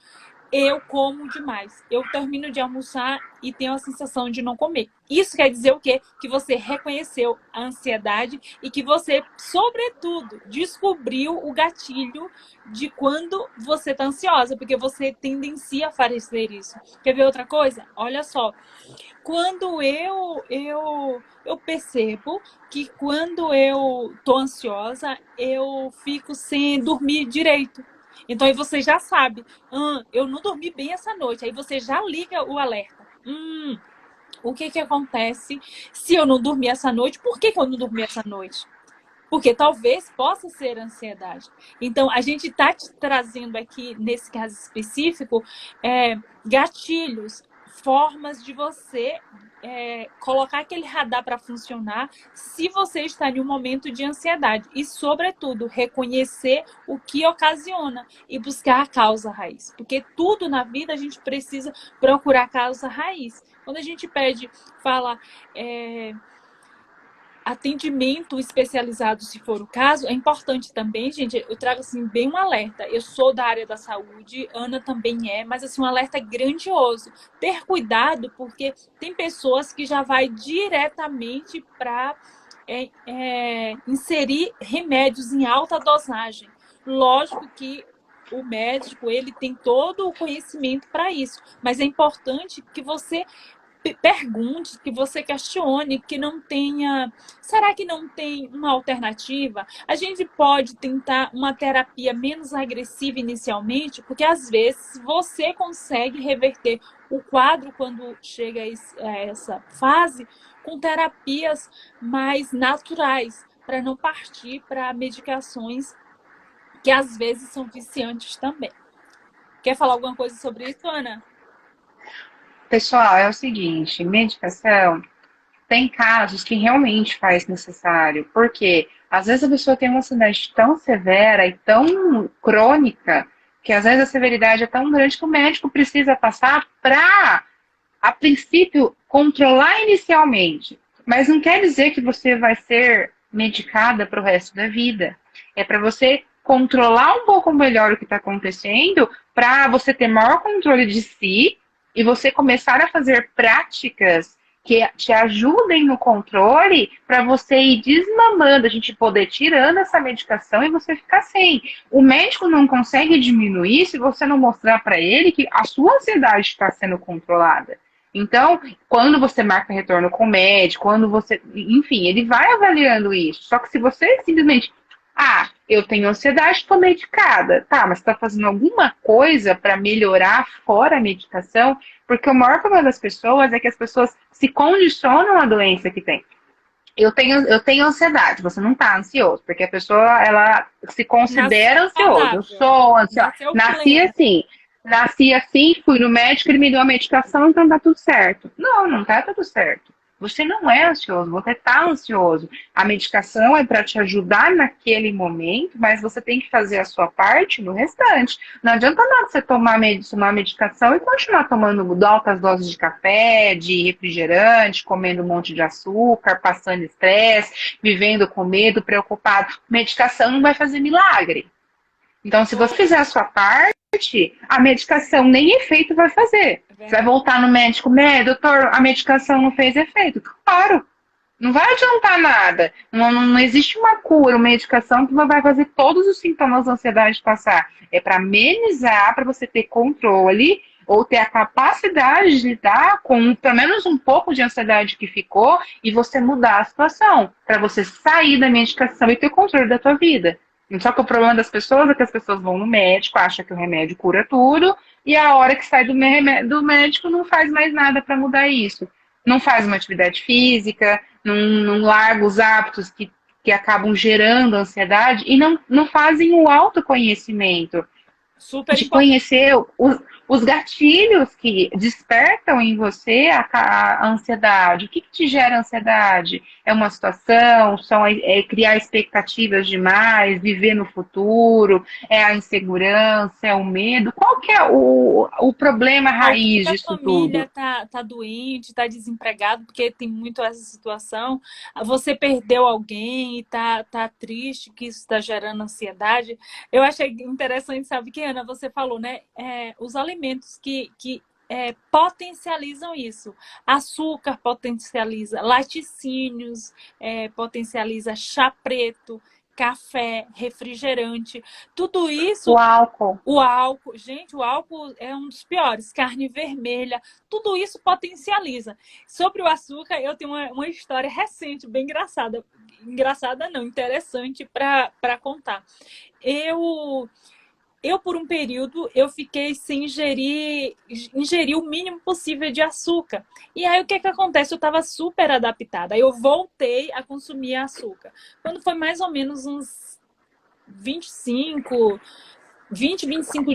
eu como demais. Eu termino de almoçar e tenho a sensação de não comer. Isso quer dizer o quê? Que você reconheceu a ansiedade e que você, sobretudo, descobriu o gatilho de quando você está ansiosa, porque você tendencia a fazer isso. Quer ver outra coisa? Olha só. Quando eu percebo que quando eu tô ansiosa, eu fico sem dormir direito. Então aí você já sabe, eu não dormi bem essa noite. Aí você já liga o alerta. O que acontece se eu não dormir essa noite? Por que eu não dormi essa noite? Porque talvez possa ser ansiedade. Então, a gente está te trazendo aqui, nesse caso específico, gatilhos, formas de você colocar aquele radar para funcionar se você está em um momento de ansiedade. E, sobretudo, reconhecer o que ocasiona e buscar a causa raiz. Porque tudo na vida a gente precisa procurar a causa raiz. Quando a gente pede, fala... atendimento especializado, se for o caso, é importante também, gente, eu trago assim bem um alerta. Eu sou da área da saúde, Ana também é, mas assim um alerta grandioso. Ter cuidado, porque tem pessoas que já vai diretamente para inserir remédios em alta dosagem. Lógico que o médico, ele tem todo o conhecimento para isso, mas é importante que você pergunte, que você questione, que não tenha... Será que não tem uma alternativa? A gente pode tentar uma terapia menos agressiva inicialmente, porque às vezes você consegue reverter o quadro quando chega a essa fase com terapias mais naturais, para não partir para medicações que às vezes são viciantes também. Quer falar alguma coisa sobre isso, Ana? Pessoal, é o seguinte, medicação tem casos que realmente faz necessário, porque às vezes a pessoa tem uma ansiedade tão severa e tão crônica que às vezes a severidade é tão grande que o médico precisa passar para, a princípio, controlar inicialmente. Mas não quer dizer que você vai ser medicada para o resto da vida. É para você controlar um pouco melhor o que está acontecendo, para você ter maior controle de si e você começar a fazer práticas que te ajudem no controle para você ir desmamando, a gente poder tirando essa medicação e você ficar sem. O médico não consegue diminuir se você não mostrar para ele que a sua ansiedade está sendo controlada. Então, quando você marca retorno com o médico, quando você. Enfim, ele vai avaliando isso. Só que se você simplesmente. Ah, eu tenho ansiedade, estou medicada. Tá, mas está fazendo alguma coisa para melhorar fora a medicação? Porque o maior problema das pessoas é que as pessoas se condicionam à doença que tem. Eu tenho ansiedade, você não está ansioso, porque a pessoa, ela se considera ansiosa. Eu Saudável. sou ansiosa. Nasceu pleno. Nasci assim, fui no médico, ele me deu a medicação, então tá tudo certo. Não, não tá tudo certo. Você não é ansioso, você tá ansioso. A medicação é para te ajudar naquele momento, mas você tem que fazer a sua parte no restante. Não adianta nada você tomar uma medicação e continuar tomando altas doses de café, de refrigerante, comendo um monte de açúcar, passando estresse, vivendo com medo, preocupado. Medicação não vai fazer milagre. Então, se você fizer a sua parte, a medicação nem efeito vai fazer. Você vai voltar no médico, doutor, a medicação não fez efeito. Claro, não vai adiantar nada. Não existe uma cura, uma medicação que vai fazer todos os sintomas da ansiedade passar. É para amenizar, para você ter controle ou ter a capacidade de lidar com pelo menos um pouco de ansiedade que ficou e você mudar a situação, para você sair da medicação e ter controle da tua vida. Só que o problema das pessoas é que as pessoas vão no médico, acham que o remédio cura tudo, e a hora que sai do médico não faz mais nada para mudar isso. Não faz uma atividade física, não larga os hábitos que acabam gerando ansiedade e não fazem o autoconhecimento Super de importante. conhecer os gatilhos que despertam em você a ansiedade. O que te gera ansiedade? É uma situação? Criar expectativas demais, viver no futuro? É a insegurança? É o medo? Qual que é o problema Alguém raiz da disso tudo? família tá doente, tá desempregado, porque tem muito essa situação. Você perdeu alguém e tá triste, que isso está gerando ansiedade. Eu achei interessante, sabe que, Ana, você falou, né? Os alimentos que potencializam isso. Açúcar potencializa, laticínios potencializa, chá preto, café, refrigerante. Tudo O isso, álcool. o álcool, gente, o álcool é um dos piores, carne vermelha, tudo isso potencializa. Sobre o açúcar, eu tenho uma história recente, bem engraçada. Engraçada não, interessante para contar. Eu, por um período, eu fiquei sem ingerir o mínimo possível de açúcar. E aí, o que acontece? Eu estava super adaptada. Aí eu voltei a consumir açúcar. Quando foi mais ou menos uns 25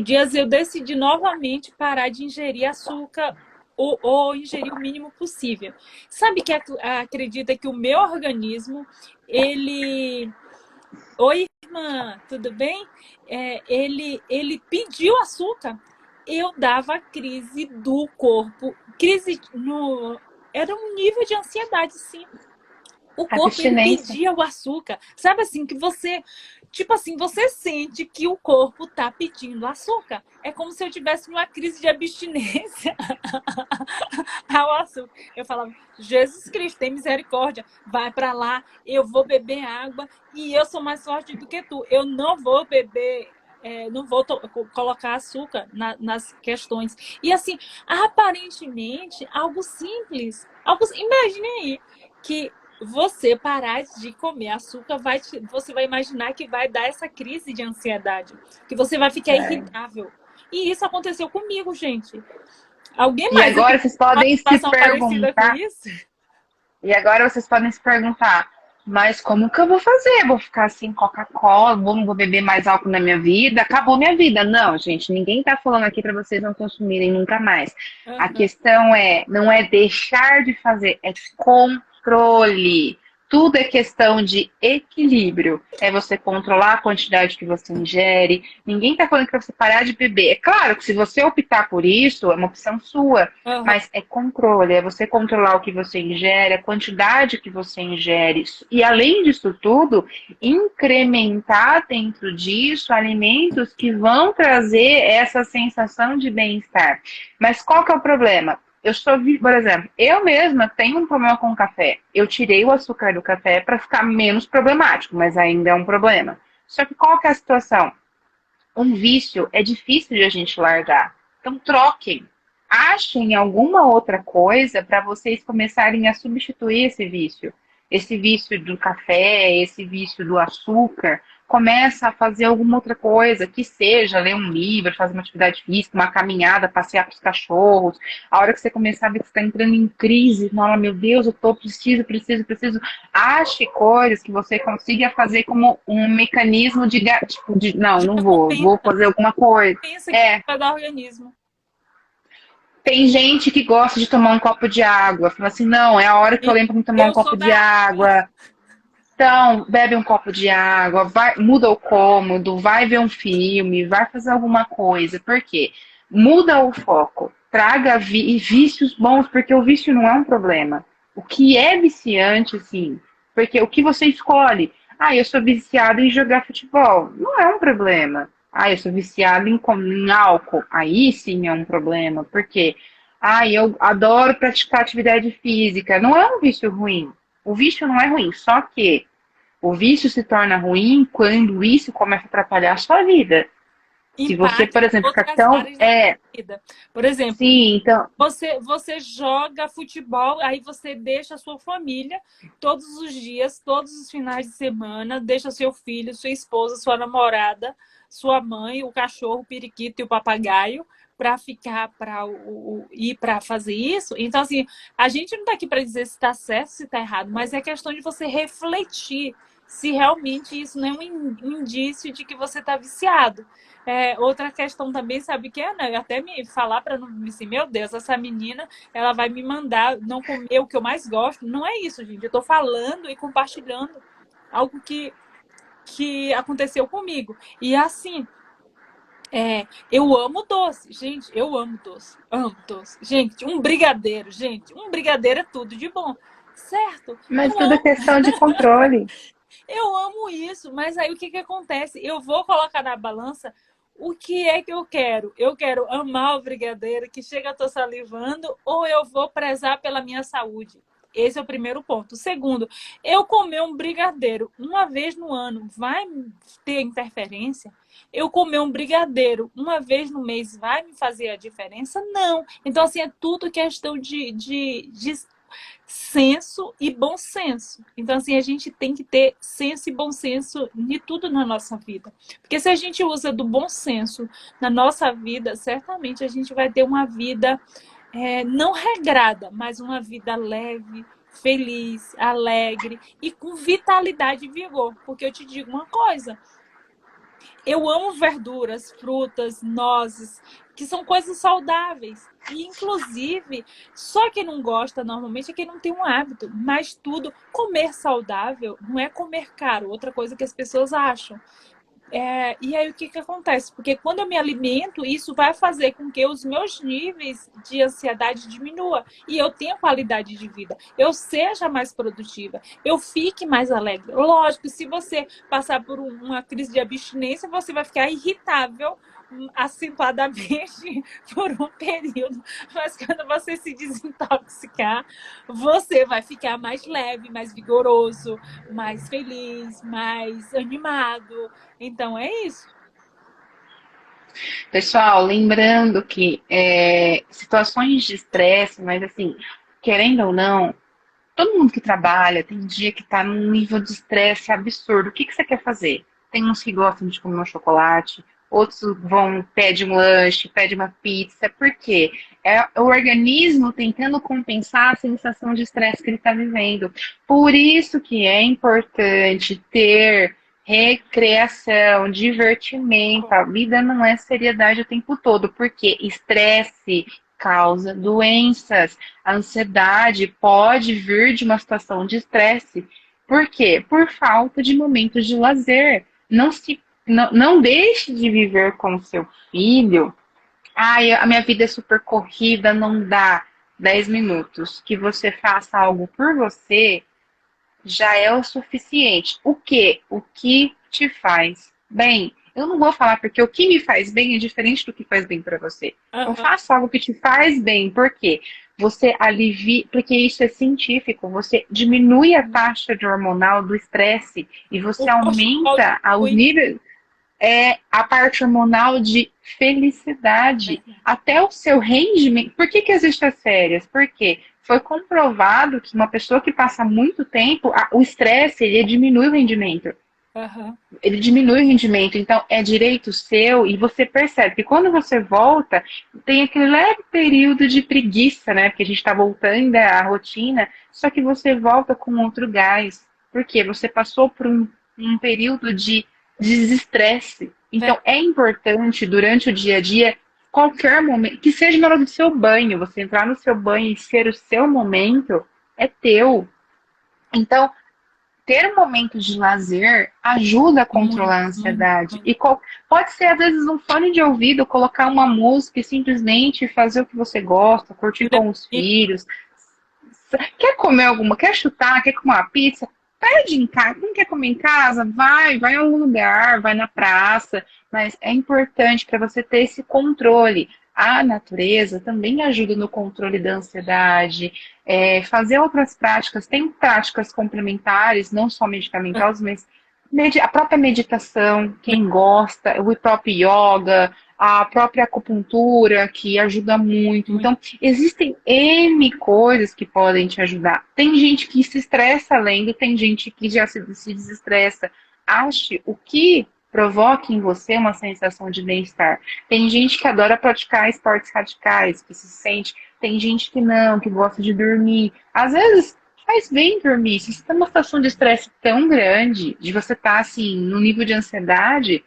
dias, eu decidi novamente parar de ingerir açúcar ou ingerir o mínimo possível. Sabe que acredita que o meu organismo, ele... Oi, irmã, tudo bem? Ele pediu açúcar. Eu dava crise do corpo, crise no... Era um nível de ansiedade, sim. O corpo, ele Abstinência. pedia o açúcar. Sabe assim, que você... Tipo assim, você sente que o corpo tá pedindo açúcar. É como se eu tivesse uma crise de abstinência ao açúcar. Eu falava, Jesus Cristo, tem misericórdia. Vai para lá, eu vou beber água e eu sou mais forte do que tu. Eu não vou beber... não vou colocar açúcar nas questões. E assim, aparentemente, algo simples. Imagine aí que você parar de comer açúcar, você vai imaginar que vai dar essa crise de ansiedade, que você vai ficar É. irritável. E isso aconteceu comigo, gente. Alguém E mais aqui agora tem vocês uma podem se situação parecida com perguntar, isso? e agora vocês podem se perguntar, mas como que eu vou fazer? Vou ficar sem Coca-Cola, não vou beber mais álcool na minha vida? Acabou minha vida. Não, gente, ninguém tá falando aqui para vocês não consumirem nunca mais. A Uhum. questão não é deixar de fazer, é controle. Tudo é questão de equilíbrio. É você controlar a quantidade que você ingere. Ninguém está falando que você parar de beber. É claro que se você optar por isso, é uma opção sua. Uhum. Mas é controle, é você controlar o que você ingere, a quantidade que você ingere. E além disso tudo, incrementar dentro disso alimentos que vão trazer essa sensação de bem-estar. Mas qual que é o problema? Por exemplo, eu mesma tenho um problema com o café. Eu tirei o açúcar do café para ficar menos problemático, mas ainda é um problema. Só que qual que é a situação? Um vício é difícil de a gente largar. Então troquem. Achem alguma outra coisa para vocês começarem a substituir esse vício. Esse vício do café, esse vício do açúcar. Começa a fazer alguma outra coisa, que seja ler um livro, fazer uma atividade física, uma caminhada, passear com os cachorros. A hora que você começar a ver que você está entrando em crise, fala, meu Deus, preciso. Ache coisas que você consiga fazer como um mecanismo tipo, não, De não vou recompensa. fazer alguma coisa. Pensa que É, vai dar organismo. tem gente que gosta de tomar um copo de água. Fala assim, não, é a hora que eu E lembro de tomar um eu copo sou de da água. água. Então, bebe um copo de água, vai, muda o cômodo, vai ver um filme, vai fazer alguma coisa. Por quê? Muda o foco. Traga vícios bons, porque o vício não é um problema. O que é viciante, sim. Porque o que você escolhe? Ah, eu sou viciado em jogar futebol. Não é um problema. Ah, eu sou viciado em álcool. Aí sim é um problema. Por quê? Ah, eu adoro praticar atividade física. Não é um vício ruim. O vício não é ruim, só que o vício se torna ruim quando isso começa a atrapalhar a sua vida. Se você, Impacta por exemplo, ficar outras tão. áreas da vida. Por exemplo, Sim, então. você joga futebol, aí você deixa a sua família todos os dias, todos os finais de semana, deixa seu filho, sua esposa, sua namorada, sua mãe, o cachorro, o periquito e o papagaio para ficar ir para fazer isso. Então, assim, a gente não está aqui para dizer se está certo, se está errado, mas é questão de você refletir se realmente isso não é um indício de que você está viciado. Outra questão também, sabe o que é? Né? Até me falar para não me assim, meu Deus, essa menina, ela vai me mandar não comer o que eu mais gosto. Não é isso, gente. Eu estou falando e compartilhando algo que aconteceu comigo. E assim, eu amo doce, gente. Eu amo doce. Amo doce. Gente, um brigadeiro, gente. Um brigadeiro é tudo de bom. Certo? Mas Eu tudo é amo. questão de controle. Eu amo isso, mas aí o que acontece? Eu vou colocar na balança o que é que eu quero. Eu quero amar o brigadeiro, que chega, eu tô salivando, ou eu vou prezar pela minha saúde? Esse é o primeiro ponto. O segundo, eu comer um brigadeiro uma vez no ano vai ter interferência? Eu comer um brigadeiro uma vez no mês vai me fazer a diferença? Não. Então, assim, é tudo questão de senso e bom senso. Então, assim, a gente tem que ter senso e bom senso de tudo na nossa vida. Porque se a gente usa do bom senso na nossa vida, certamente a gente vai ter uma vida não regrada, mas uma vida leve, feliz, alegre e com vitalidade e vigor. Porque eu te digo uma coisa, Eu amo verduras, frutas, nozes, que são coisas saudáveis. E, inclusive, só quem não gosta normalmente é quem não tem um hábito. Mas tudo, comer saudável não é comer caro, outra coisa que as pessoas acham. E aí o que acontece? Porque quando eu me alimento, isso vai fazer com que os meus níveis de ansiedade diminua e eu tenha qualidade de vida, eu seja mais produtiva, eu fique mais alegre. Lógico, se você passar por uma crise de abstinência, você vai ficar irritável acentuadamente por um período, mas quando você se desintoxicar, você vai ficar mais leve, mais vigoroso, mais feliz, mais animado. Então é isso. Pessoal, lembrando que situações de estresse, mas assim, querendo ou não, todo mundo que trabalha tem dia que tá num nível de estresse absurdo. O que que você quer fazer? Tem uns que gostam de comer um chocolate, outros vão, pede um lanche, pede uma pizza. Por quê? É o organismo tentando compensar a sensação de estresse que ele está vivendo. Por isso que é importante ter recreação, divertimento. A vida não é seriedade o tempo todo, porque estresse causa doenças. A ansiedade pode vir de uma situação de estresse. Por quê? Por falta de momentos de lazer. Não deixe de viver com seu filho. Ai, a minha vida é super corrida, não dá 10 minutos. Que você faça algo por você já é o suficiente. O que? O que te faz bem? Eu não vou falar porque o que me faz bem é diferente do que faz bem para você. Então Aham. faça algo que te faz bem, por quê? Você alivia, porque isso é científico, você diminui a taxa de hormonal do estresse e O você cortisol aumenta os diminui. níveis, a parte hormonal de felicidade, Verdade. até o seu rendimento. Por que que existem as férias? Porque foi comprovado que uma pessoa que passa muito tempo, o estresse, ele diminui o rendimento. Aham. Ele diminui o rendimento, então é direito seu e você percebe que quando você volta, tem aquele leve período de preguiça, né? Porque a gente está voltando à rotina, só que você volta com outro gás. Por quê? Você passou por um período de desestresse. Então é importante durante o dia a dia, qualquer momento, que seja na hora do seu banho, você entrar no seu banho e ser o seu momento, é teu. Então, ter momentos de lazer ajuda a Muito, controlar a muito, ansiedade. muito. E pode ser, às vezes, um fone de ouvido, colocar uma música e simplesmente fazer o que você gosta, curtir com os filhos. Quer comer alguma, quer chutar, quer comer uma pizza? Pede em casa. Não quer comer em casa? Vai em algum lugar, vai na praça. Mas é importante para você ter esse controle. A natureza também ajuda no controle da ansiedade, fazer outras práticas. Tem práticas complementares, não só medicamentosas, mas a própria meditação, quem gosta, o próprio yoga, a própria acupuntura, que ajuda muito. Muito. Então, existem N coisas que podem te ajudar. Tem gente que se estressa lendo, tem gente que já se desestressa. Ache o que provoca em você uma sensação de bem-estar. Tem gente que adora praticar esportes radicais, que se sente. Tem gente que não, que gosta de dormir. Às vezes faz bem dormir. Se você está numa situação de estresse tão grande, de você estar assim, no nível de ansiedade,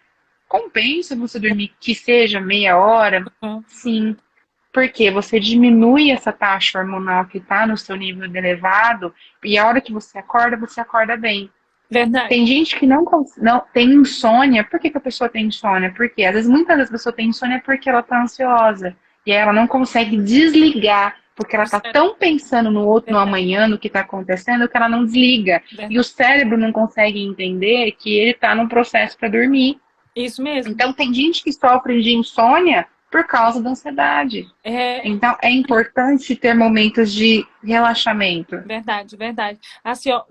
compensa você dormir que seja meia hora, Aham. sim, porque você diminui essa taxa hormonal que está no seu nível elevado e a hora que você acorda bem. Verdade. Tem gente que não tem insônia. Por que que a pessoa tem insônia? Porque às vezes muitas vezes a pessoa tem insônia porque ela está ansiosa e aí ela não consegue desligar porque ela O está cérebro. tão pensando no outro, no Verdade. amanhã, no que está acontecendo, que ela não desliga. E o Verdade. cérebro não consegue entender que ele está num processo para dormir. Isso mesmo. Então, tem gente que sofre de insônia por causa da ansiedade. É Então, é importante ter momentos de relaxamento. verdade, verdade. Assim, ó,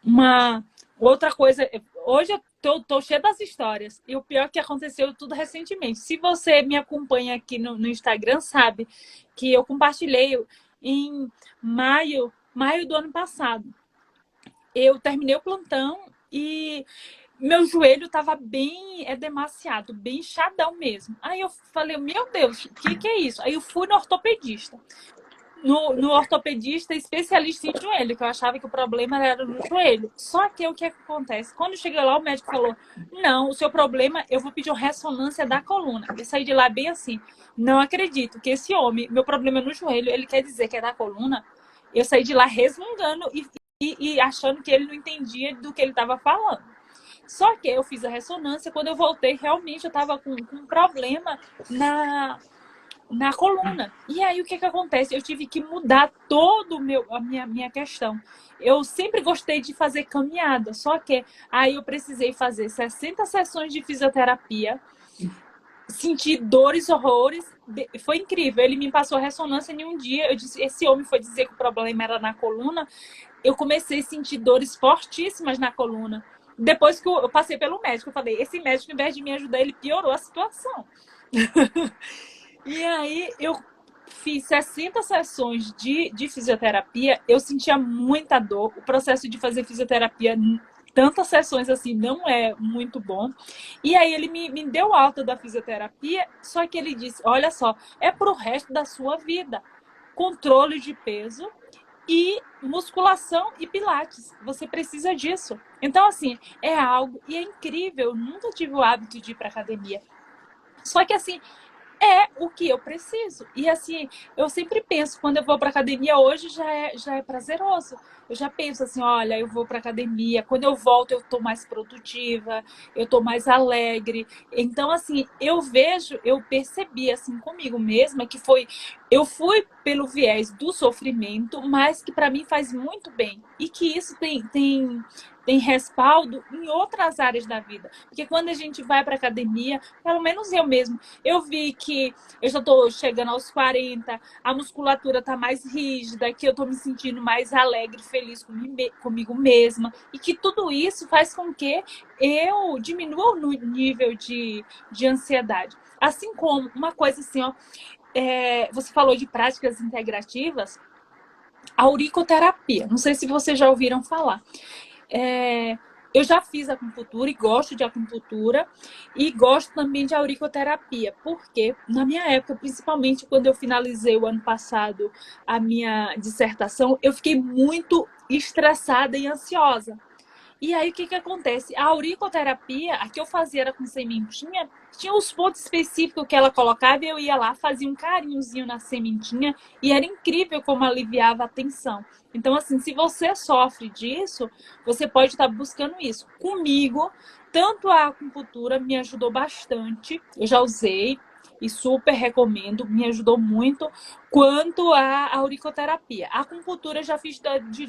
uma outra coisa. Hoje eu tô cheia das histórias. E o pior é que aconteceu tudo recentemente. Se você me acompanha aqui no Instagram, sabe que eu compartilhei em maio do ano passado. Eu terminei o plantão e meu joelho estava bem, demasiado, bem inchadão mesmo. Aí eu falei, meu Deus, o que é isso? Aí eu fui no ortopedista. no ortopedista especialista em joelho, que eu achava que o problema era no joelho. Só que o que acontece? Quando eu cheguei lá, o médico falou: não, o seu problema, eu vou pedir uma ressonância da coluna. Eu saí de lá bem assim: não acredito que esse homem, meu problema é no joelho, ele quer dizer que é da coluna. Eu saí de lá resmungando e achando que ele não entendia do que ele estava falando. Só que eu fiz a ressonância, quando eu voltei, realmente eu estava com um problema na coluna. E aí o que acontece? Eu tive que mudar todo a minha questão. Eu sempre gostei de fazer caminhada, só que aí eu precisei fazer 60 sessões de fisioterapia, senti dores, horrores. Foi incrível. Ele me passou a ressonância em um dia. Eu disse, esse homem foi dizer que o problema era na coluna. Eu comecei a sentir dores fortíssimas na coluna. Depois que eu passei pelo médico, eu falei, esse médico, ao invés de me ajudar, ele piorou a situação. E aí eu fiz 60 sessões de fisioterapia, eu sentia muita dor. O processo de fazer fisioterapia, tantas sessões assim, não é muito bom. E aí ele me deu alta da fisioterapia, só que ele disse, olha só, é pro resto da sua vida. Controle de peso e musculação e pilates. Você precisa disso. Então, assim, é algo, e é incrível, eu nunca tive o hábito de ir para academia. Só que, assim, é o que eu preciso. E assim, eu sempre penso, quando eu vou para academia hoje, já é prazeroso. Eu já penso assim, olha, eu vou para academia, quando eu volto eu tô mais produtiva, eu tô mais alegre. Então assim, eu percebi assim comigo mesma que eu fui pelo viés do sofrimento, mas que para mim faz muito bem. E que isso tem respaldo em outras áreas da vida. Porque quando a gente vai para academia, pelo menos eu mesmo, eu vi que eu já estou chegando aos 40, a musculatura está mais rígida, que eu estou me sentindo mais alegre, feliz comigo mesma, e que tudo isso faz com que eu diminua o nível de ansiedade. Assim como uma coisa assim, ó, você falou de práticas integrativas, a auriculoterapia. Não sei se vocês já ouviram falar. Eu já fiz acupuntura e gosto de acupuntura e gosto também de auriculoterapia, porque na minha época, principalmente quando eu finalizei o ano passado a minha dissertação, eu fiquei muito estressada e ansiosa. E aí, o que acontece? A auriculoterapia, a que eu fazia era com sementinha, tinha os pontos específicos que ela colocava e eu ia lá, fazia um carinhozinho na sementinha e era incrível como aliviava a tensão. Então, assim, se você sofre disso, você pode estar buscando isso. Comigo, tanto a acupuntura me ajudou bastante, eu já usei e super recomendo, me ajudou muito, quanto a auriculoterapia. A acupuntura eu já fiz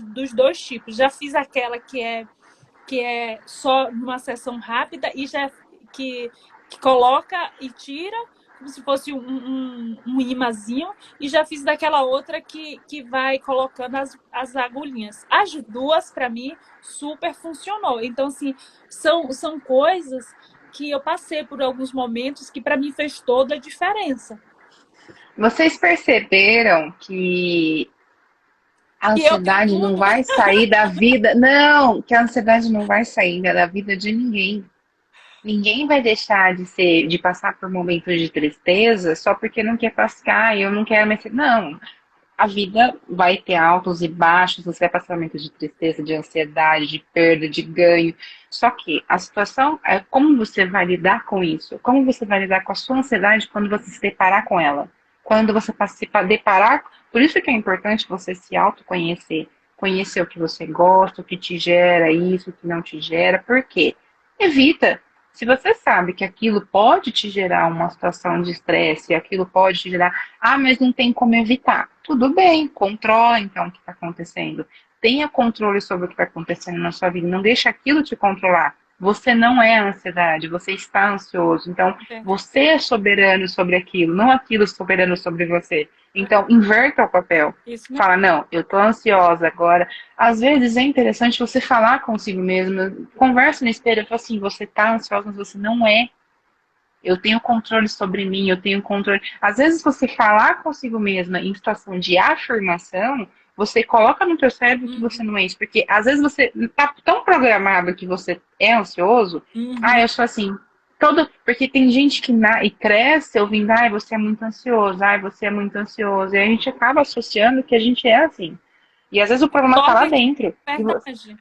dos dois tipos, já fiz aquela que é só numa sessão rápida e já que coloca e tira como se fosse um imazinho, e já fiz daquela outra que vai colocando as agulhinhas. As duas, para mim, super funcionou. Então, assim, são coisas que eu passei por alguns momentos que para mim fez toda a diferença. Vocês perceberam que a E eu tenho ansiedade não tudo. vai sair da vida? Não, que a ansiedade não vai sair da vida de ninguém. Ninguém vai deixar de passar por momentos de tristeza só porque não quer passar, eu não quero mais. Não, a vida vai ter altos e baixos, você vai passar momentos de tristeza, de ansiedade, de perda, de ganho. Só que a situação é como você vai lidar com isso, como você vai lidar com a sua ansiedade quando você se deparar com ela. Quando você deparar, por isso que é importante você se autoconhecer, conhecer o que você gosta, o que te gera isso, o que não te gera, por quê? Evita. Se você sabe que aquilo pode te gerar uma situação de estresse, aquilo pode te gerar, mas não tem como evitar. Tudo bem, controla então o que está acontecendo. Tenha controle sobre o que está acontecendo na sua vida. Não deixe aquilo te controlar. Você não é a ansiedade, você está ansioso. Então, você é soberano sobre aquilo, não aquilo soberano sobre você. Então, inverta o papel. Fala, não, eu tô ansiosa agora. Às vezes é interessante você falar consigo mesmo. Conversa no espelho e fala assim, você tá ansiosa, mas você não é. Eu tenho controle sobre mim, eu tenho controle. Às vezes você falar consigo mesma em situação de afirmação, você coloca no teu cérebro que você não é isso. Porque às vezes você tá tão programado que você é ansioso. Eu sou assim. Porque tem gente que e cresce ouvindo, ai, você é muito ansioso, ai, você é muito ansioso. E a gente acaba associando que a gente é assim. E às vezes o problema tá lá Torre que dentro. é verdade.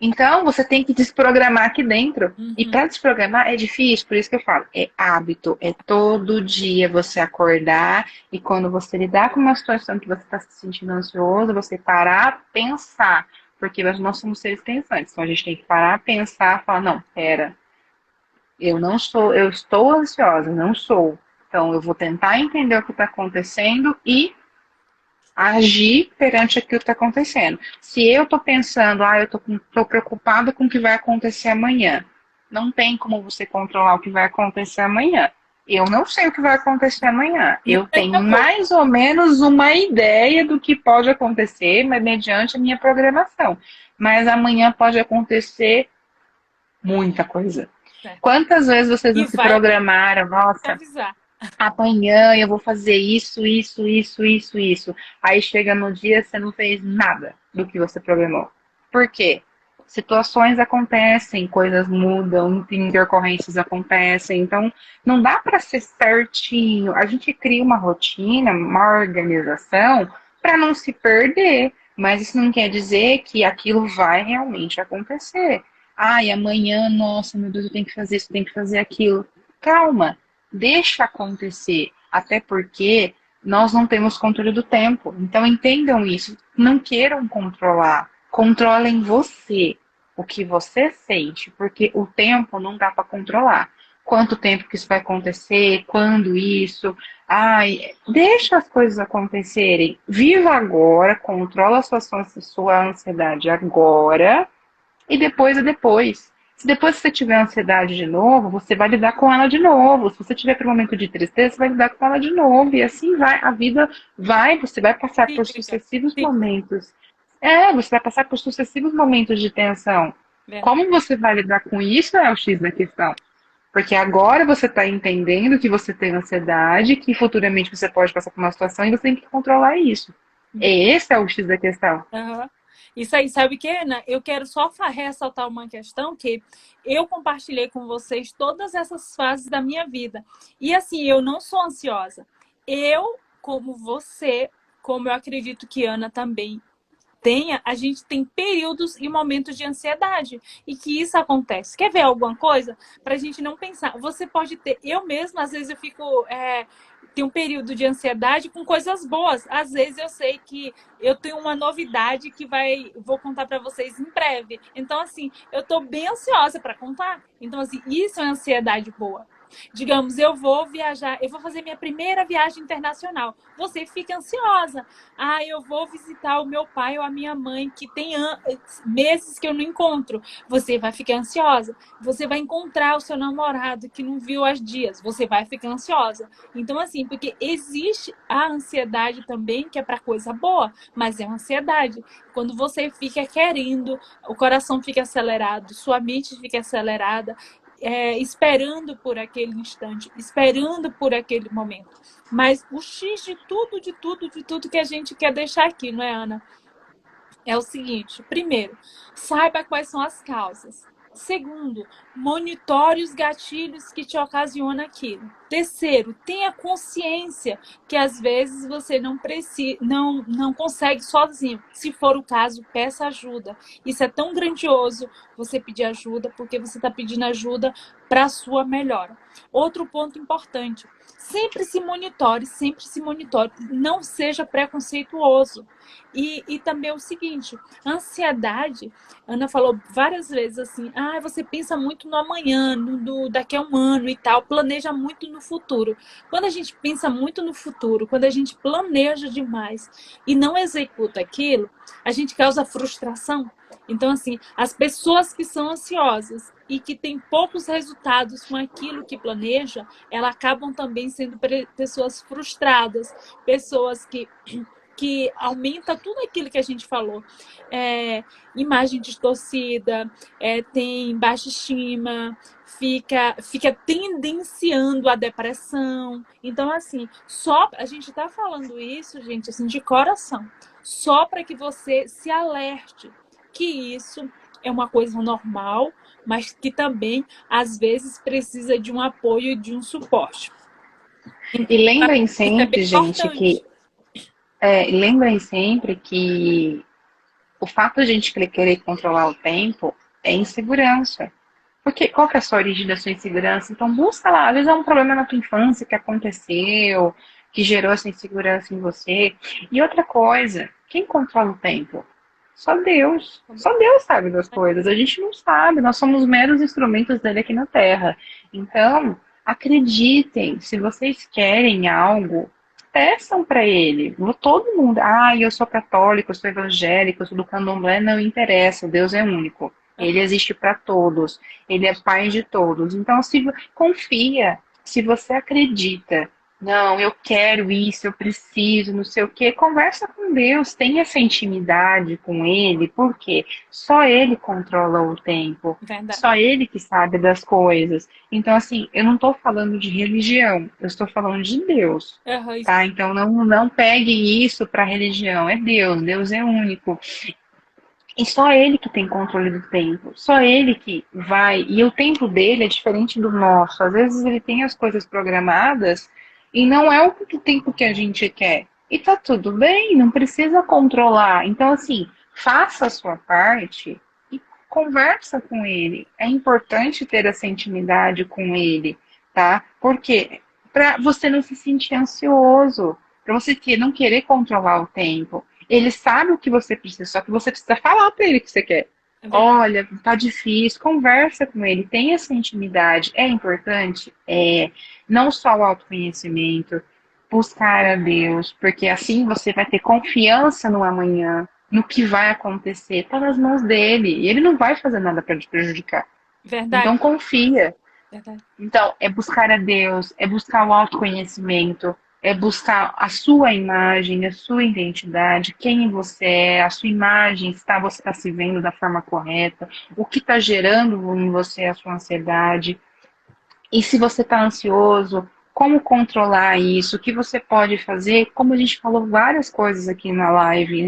Então, você tem que desprogramar aqui dentro. E Uhum. para desprogramar é difícil, por isso que eu falo, é hábito, é todo dia você acordar e quando você lidar com uma situação que você está se sentindo ansioso, você parar, pensar, porque nós somos seres pensantes, então a gente tem que parar, pensar, falar, não, pera, eu não sou, eu estou ansiosa, não sou. Então, eu vou tentar entender o que está acontecendo e agir perante aquilo que está acontecendo. Se eu estou pensando, eu estou preocupado com o que vai acontecer amanhã, não tem como você controlar o que vai acontecer amanhã. Eu não sei o que vai acontecer amanhã. Nem Eu daqui tenho a pouco. mais ou menos uma ideia do que pode acontecer, mas mediante a minha programação. Mas amanhã pode acontecer muita coisa. Certo. Quantas vezes vocês não E se vai programaram? te Nossa, avisar. amanhã eu vou fazer isso, isso, isso, isso, isso. Aí chega no dia você não fez nada do que você programou. Por quê? Situações acontecem, coisas mudam, intercorrências acontecem, então não dá para ser certinho. A gente cria uma rotina, uma organização para não se perder, mas isso não quer dizer que aquilo vai realmente acontecer. Ai, amanhã, nossa, meu Deus, eu tenho que fazer isso, eu tenho que fazer aquilo. Calma, deixa acontecer, até porque nós não temos controle do tempo. Então entendam isso, não queiram controlar, controlem você, o que você sente, porque o tempo não dá para controlar. Quanto tempo que isso vai acontecer, quando isso, ai, deixa as coisas acontecerem. Viva agora, controla sua ansiedade agora e depois é depois. Se depois você tiver ansiedade de novo, você vai lidar com ela de novo. Se você tiver para um momento de tristeza, você vai lidar com ela de novo. E assim vai, a vida vai, você vai passar por Cíclica. sucessivos Cíclica. momentos. Você vai passar por sucessivos momentos de tensão. Verdade. Como você vai lidar com isso é o X da questão. Porque agora você está entendendo que você tem ansiedade, que futuramente você pode passar por uma situação e você tem que controlar isso. Esse é o X da questão. Aham. Isso aí, sabe o que, Ana? Eu quero só ressaltar uma questão que eu compartilhei com vocês todas essas fases da minha vida. E assim, eu não sou ansiosa. Eu, como você, como eu acredito que Ana também tenha, a gente tem períodos e momentos de ansiedade. E que isso acontece. Quer ver alguma coisa? Para a gente não pensar. Você pode ter. Eu mesma, às vezes, eu fico. Tem um período de ansiedade com coisas boas. Às vezes eu sei que eu tenho uma novidade que vou contar para vocês em breve. Então, assim, eu tô bem ansiosa para contar. Então, assim, isso é ansiedade boa. Digamos, eu vou viajar, eu vou fazer minha primeira viagem internacional. Você fica ansiosa. Eu vou visitar o meu pai ou a minha mãe que tem meses que eu não encontro. Você vai ficar ansiosa. Você vai encontrar o seu namorado que não viu há dias. Você vai ficar ansiosa. Então, assim, porque existe a ansiedade também, que é para coisa boa, mas é uma ansiedade. Quando você fica querendo, o coração fica acelerado, sua mente fica acelerada, esperando por aquele instante, esperando por aquele momento. Mas o X de tudo, de tudo, de tudo que a gente quer deixar aqui, não é, Ana? É o seguinte: primeiro, saiba quais são as causas. Segundo, monitore os gatilhos que te ocasionam aquilo. Terceiro, tenha consciência que às vezes você não consegue sozinho. Se for o caso, peça ajuda. Isso é tão grandioso você pedir ajuda, porque você está pedindo ajuda para a sua melhora. Outro ponto importante: sempre se monitore, sempre se monitore. Não seja preconceituoso. E também é o seguinte: ansiedade, Ana falou várias vezes assim, você pensa muito no amanhã, daqui a um ano e tal, planeja muito no futuro. Quando a gente pensa muito no futuro, quando a gente planeja demais e não executa aquilo, a gente causa frustração. Então, assim, as pessoas que são ansiosas e que têm poucos resultados com aquilo que planeja, elas acabam também sendo pessoas frustradas, pessoas que aumenta tudo aquilo que a gente falou. Imagem distorcida, tem baixa estima, fica tendenciando a depressão. Então, assim, só a gente está falando isso, gente, assim, de coração, só para que você se alerte que isso é uma coisa normal, mas que também, às vezes, precisa de um apoio e de um suporte. E lembrem Isso é bem sempre, gente, importante. que o fato de a gente querer controlar o tempo é insegurança. Porque qual que é a sua origem da sua insegurança? Então busca lá, às vezes é um problema na tua infância que aconteceu, que gerou essa insegurança em você. E outra coisa, quem controla o tempo? Só Deus. Só Deus sabe das coisas. A gente não sabe, nós somos meros instrumentos dele aqui na Terra. Então, acreditem, se vocês querem algo, peçam para ele. Todo mundo, eu sou católico, eu sou evangélico, eu sou do candomblé, não interessa, Deus é único. Ele existe para todos. Ele é pai de todos. Então, se confia, se você acredita, não, eu quero isso, eu preciso, não sei o quê, conversa com Deus, tenha essa intimidade com Ele, porque só Ele controla o tempo, Verdade. só Ele que sabe das coisas. Então, assim, eu não estou falando de religião, eu estou falando de Deus. Uhum. Tá? Então não pegue isso para religião, é Deus, Deus é único. E só ele que tem controle do tempo, só ele que vai. E o tempo dele é diferente do nosso. Às vezes ele tem as coisas programadas e não é o tempo que a gente quer. E tá tudo bem, não precisa controlar. Então, assim, faça a sua parte e conversa com ele. É importante ter essa intimidade com ele, tá? Porque para você não se sentir ansioso, para você não querer controlar o tempo. Ele sabe o que você precisa, só que você precisa falar para ele o que você quer. É verdade. Olha, tá difícil, conversa com ele, tem essa intimidade. É importante, não só o autoconhecimento, buscar a Deus, porque assim você vai ter confiança no amanhã, no que vai acontecer. Tá nas mãos dele, e ele não vai fazer nada para te prejudicar. Verdade. Então confia. Verdade. Então, é buscar a Deus, é buscar o autoconhecimento, é buscar a sua imagem, a sua identidade, quem você é, a sua imagem, você está se vendo da forma correta, o que está gerando em você a sua ansiedade. E se você está ansioso, como controlar isso? O que você pode fazer? Como a gente falou várias coisas aqui na live, e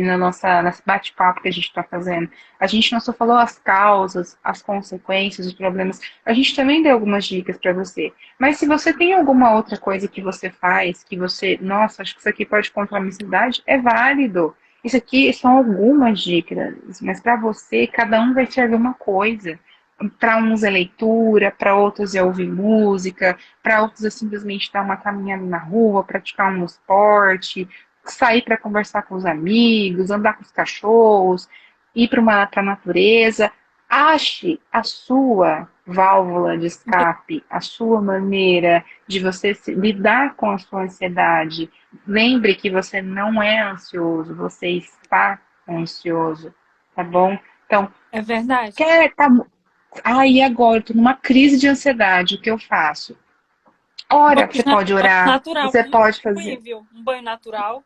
nesse bate-papo que a gente está fazendo. A gente não só falou as causas, as consequências, os problemas. A gente também deu algumas dicas para você. Mas se você tem alguma outra coisa que você faz, que você, nossa, acho que isso aqui pode controlar a minha ansiedade, é válido. Isso aqui são algumas dicas, mas para você, cada um vai servir uma coisa. Para uns é leitura, para outros é ouvir música, para outros é simplesmente dar uma caminhada na rua, praticar um esporte, sair para conversar com os amigos, andar com os cachorros, ir para a natureza. Ache a sua válvula de escape, a sua maneira de você lidar com a sua ansiedade. Lembre que você não é ansioso, você está ansioso, tá bom? Então, É verdade. tá, e agora? Eu tô numa crise de ansiedade, o que eu faço? Ora, você pode Banho orar, natural. você pode Banho, fazer viu? Um banho natural.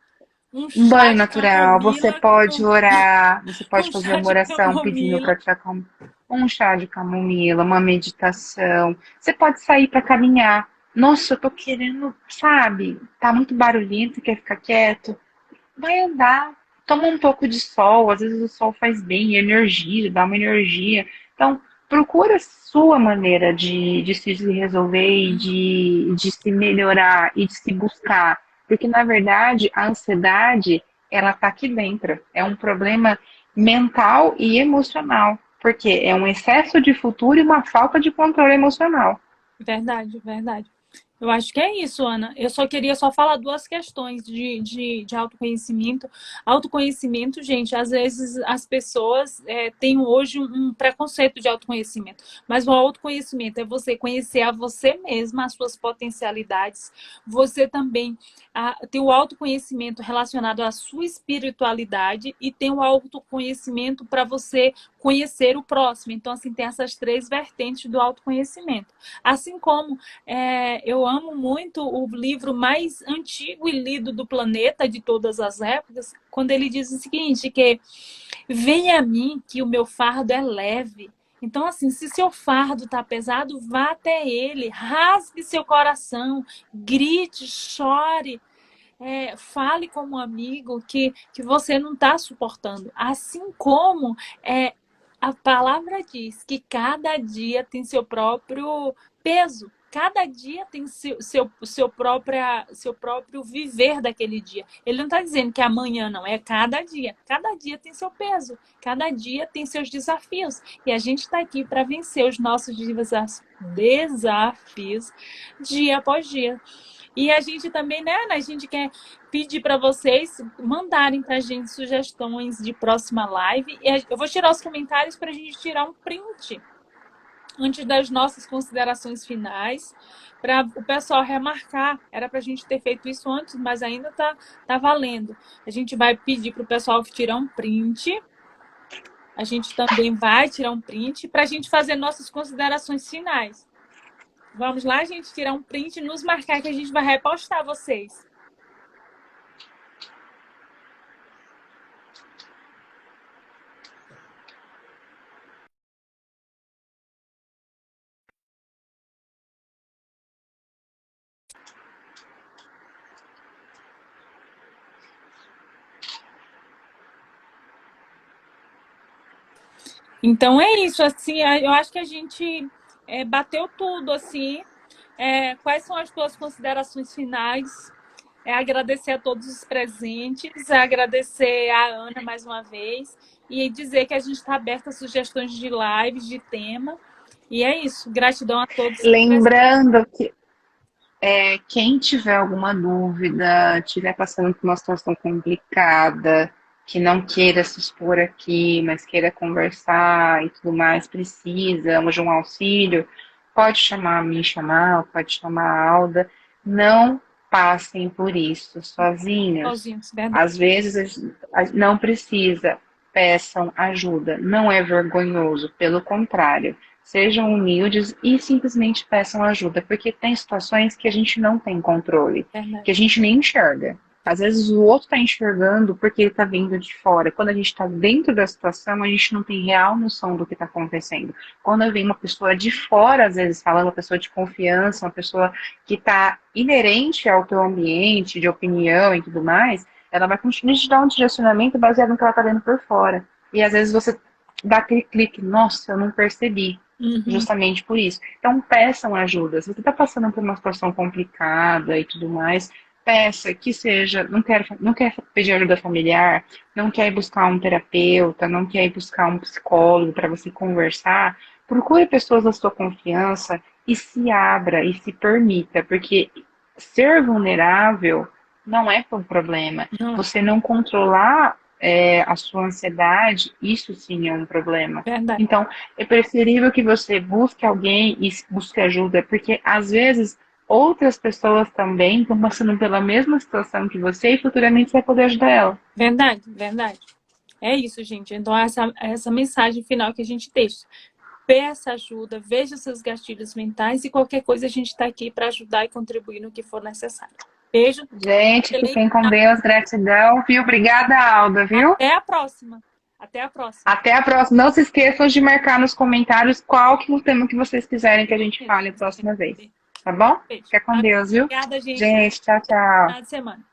Um um chá banho de natural, você camomila pode orar, você pode um fazer chá uma de oração pedindo camomila. para te acalmar, um chá de camomila, uma meditação. Você pode sair para caminhar. Nossa, eu tô querendo, sabe? Tá muito barulhento, quer ficar quieto? Vai andar, toma um pouco de sol, às vezes o sol faz bem, energia, dá uma energia. Então, procura a sua maneira de se resolver e de se melhorar e de se buscar. Porque, na verdade, a ansiedade, ela está aqui dentro. É um problema mental e emocional. Porque é um excesso de futuro e uma falta de controle emocional. Verdade, verdade. Eu acho que é isso, Ana. Eu só queria só falar duas questões de autoconhecimento. Autoconhecimento, gente, às vezes as pessoas têm hoje um preconceito de autoconhecimento. Mas o autoconhecimento é você conhecer a você mesma, as suas potencialidades. Você também tem o autoconhecimento relacionado à sua espiritualidade e tem o autoconhecimento para você conhecer o próximo. Então, assim, tem essas três vertentes do autoconhecimento. Assim como eu amo muito o livro mais antigo e lido do planeta de todas as épocas, quando ele diz o seguinte, que venha a mim que o meu fardo é leve. Então, assim, se seu fardo está pesado, vá até ele, rasgue seu coração, grite, chore, fale como um amigo que você não está suportando. Assim como A palavra diz que cada dia tem seu próprio peso. Cada dia tem seu próprio viver daquele dia. Ele não está dizendo que amanhã não, é cada dia. Cada dia tem seu peso, cada dia tem seus desafios. E a gente está aqui para vencer os nossos desafios dia após dia. E a gente também, né, a gente quer pedir para vocês mandarem para a gente sugestões de próxima live. E eu vou tirar os comentários para a gente tirar um print antes das nossas considerações finais, para o pessoal remarcar. Era para a gente ter feito isso antes, mas ainda tá valendo. A gente vai pedir para o pessoal tirar um print. A gente também vai tirar um print para a gente fazer nossas considerações finais. Vamos lá, gente, tirar um print e nos marcar que a gente vai repostar vocês. Então é isso, assim, eu acho que a gente bateu tudo, assim. Quais são as tuas considerações finais? Agradecer a todos os presentes, agradecer a Ana mais uma vez e dizer que a gente está aberta a sugestões de lives, de tema. E é isso. Gratidão a todos. Lembrando que quem tiver alguma dúvida, estiver passando por uma situação complicada, que não queira se expor aqui, mas queira conversar e tudo mais, precisa de um auxílio, pode chamar a mim, pode chamar a Alda. Não passem por isso sozinhos. Às vezes não precisa, peçam ajuda. Não é vergonhoso, pelo contrário. Sejam humildes e simplesmente peçam ajuda, porque tem situações que a gente não tem controle, que a gente nem enxerga. Às vezes o outro está enxergando porque ele está vindo de fora. Quando a gente está dentro da situação, a gente não tem real noção do que está acontecendo. Quando vem uma pessoa de fora, às vezes falando, uma pessoa de confiança, uma pessoa que está inerente ao teu ambiente, de opinião e tudo mais, ela vai continuar te dar um direcionamento baseado no que ela está vendo por fora. E às vezes você dá aquele clique, nossa, eu não percebi. Justamente por isso. Então, peçam ajuda. Se você está passando por uma situação complicada e tudo mais, peça que seja, não quer pedir ajuda familiar, não quer ir buscar um terapeuta, não quer ir buscar um psicólogo para você conversar, procure pessoas da sua confiança e se abra e se permita, porque ser vulnerável não é um problema. Você não controlar a sua ansiedade, isso sim é um problema. Verdade. Então, é preferível que você busque alguém e busque ajuda, porque às vezes outras pessoas também estão passando pela mesma situação que você e futuramente você vai poder ajudar ela. Verdade, verdade. É isso, gente. Então, essa mensagem final que a gente deixa. Peça ajuda, veja seus gatilhos mentais e qualquer coisa a gente está aqui para ajudar e contribuir no que for necessário. Beijo. Gente, fiquem com Deus, gratidão, viu? Obrigada, Alda, viu? Até a próxima. Até a próxima. Até a próxima. Não se esqueçam de marcar nos comentários qual que é o tema que vocês quiserem que a gente fale a próxima vez. Tá bom? Beijo. Fica com Deus, viu? Obrigada, gente. Gente, tchau, tchau. Final de semana.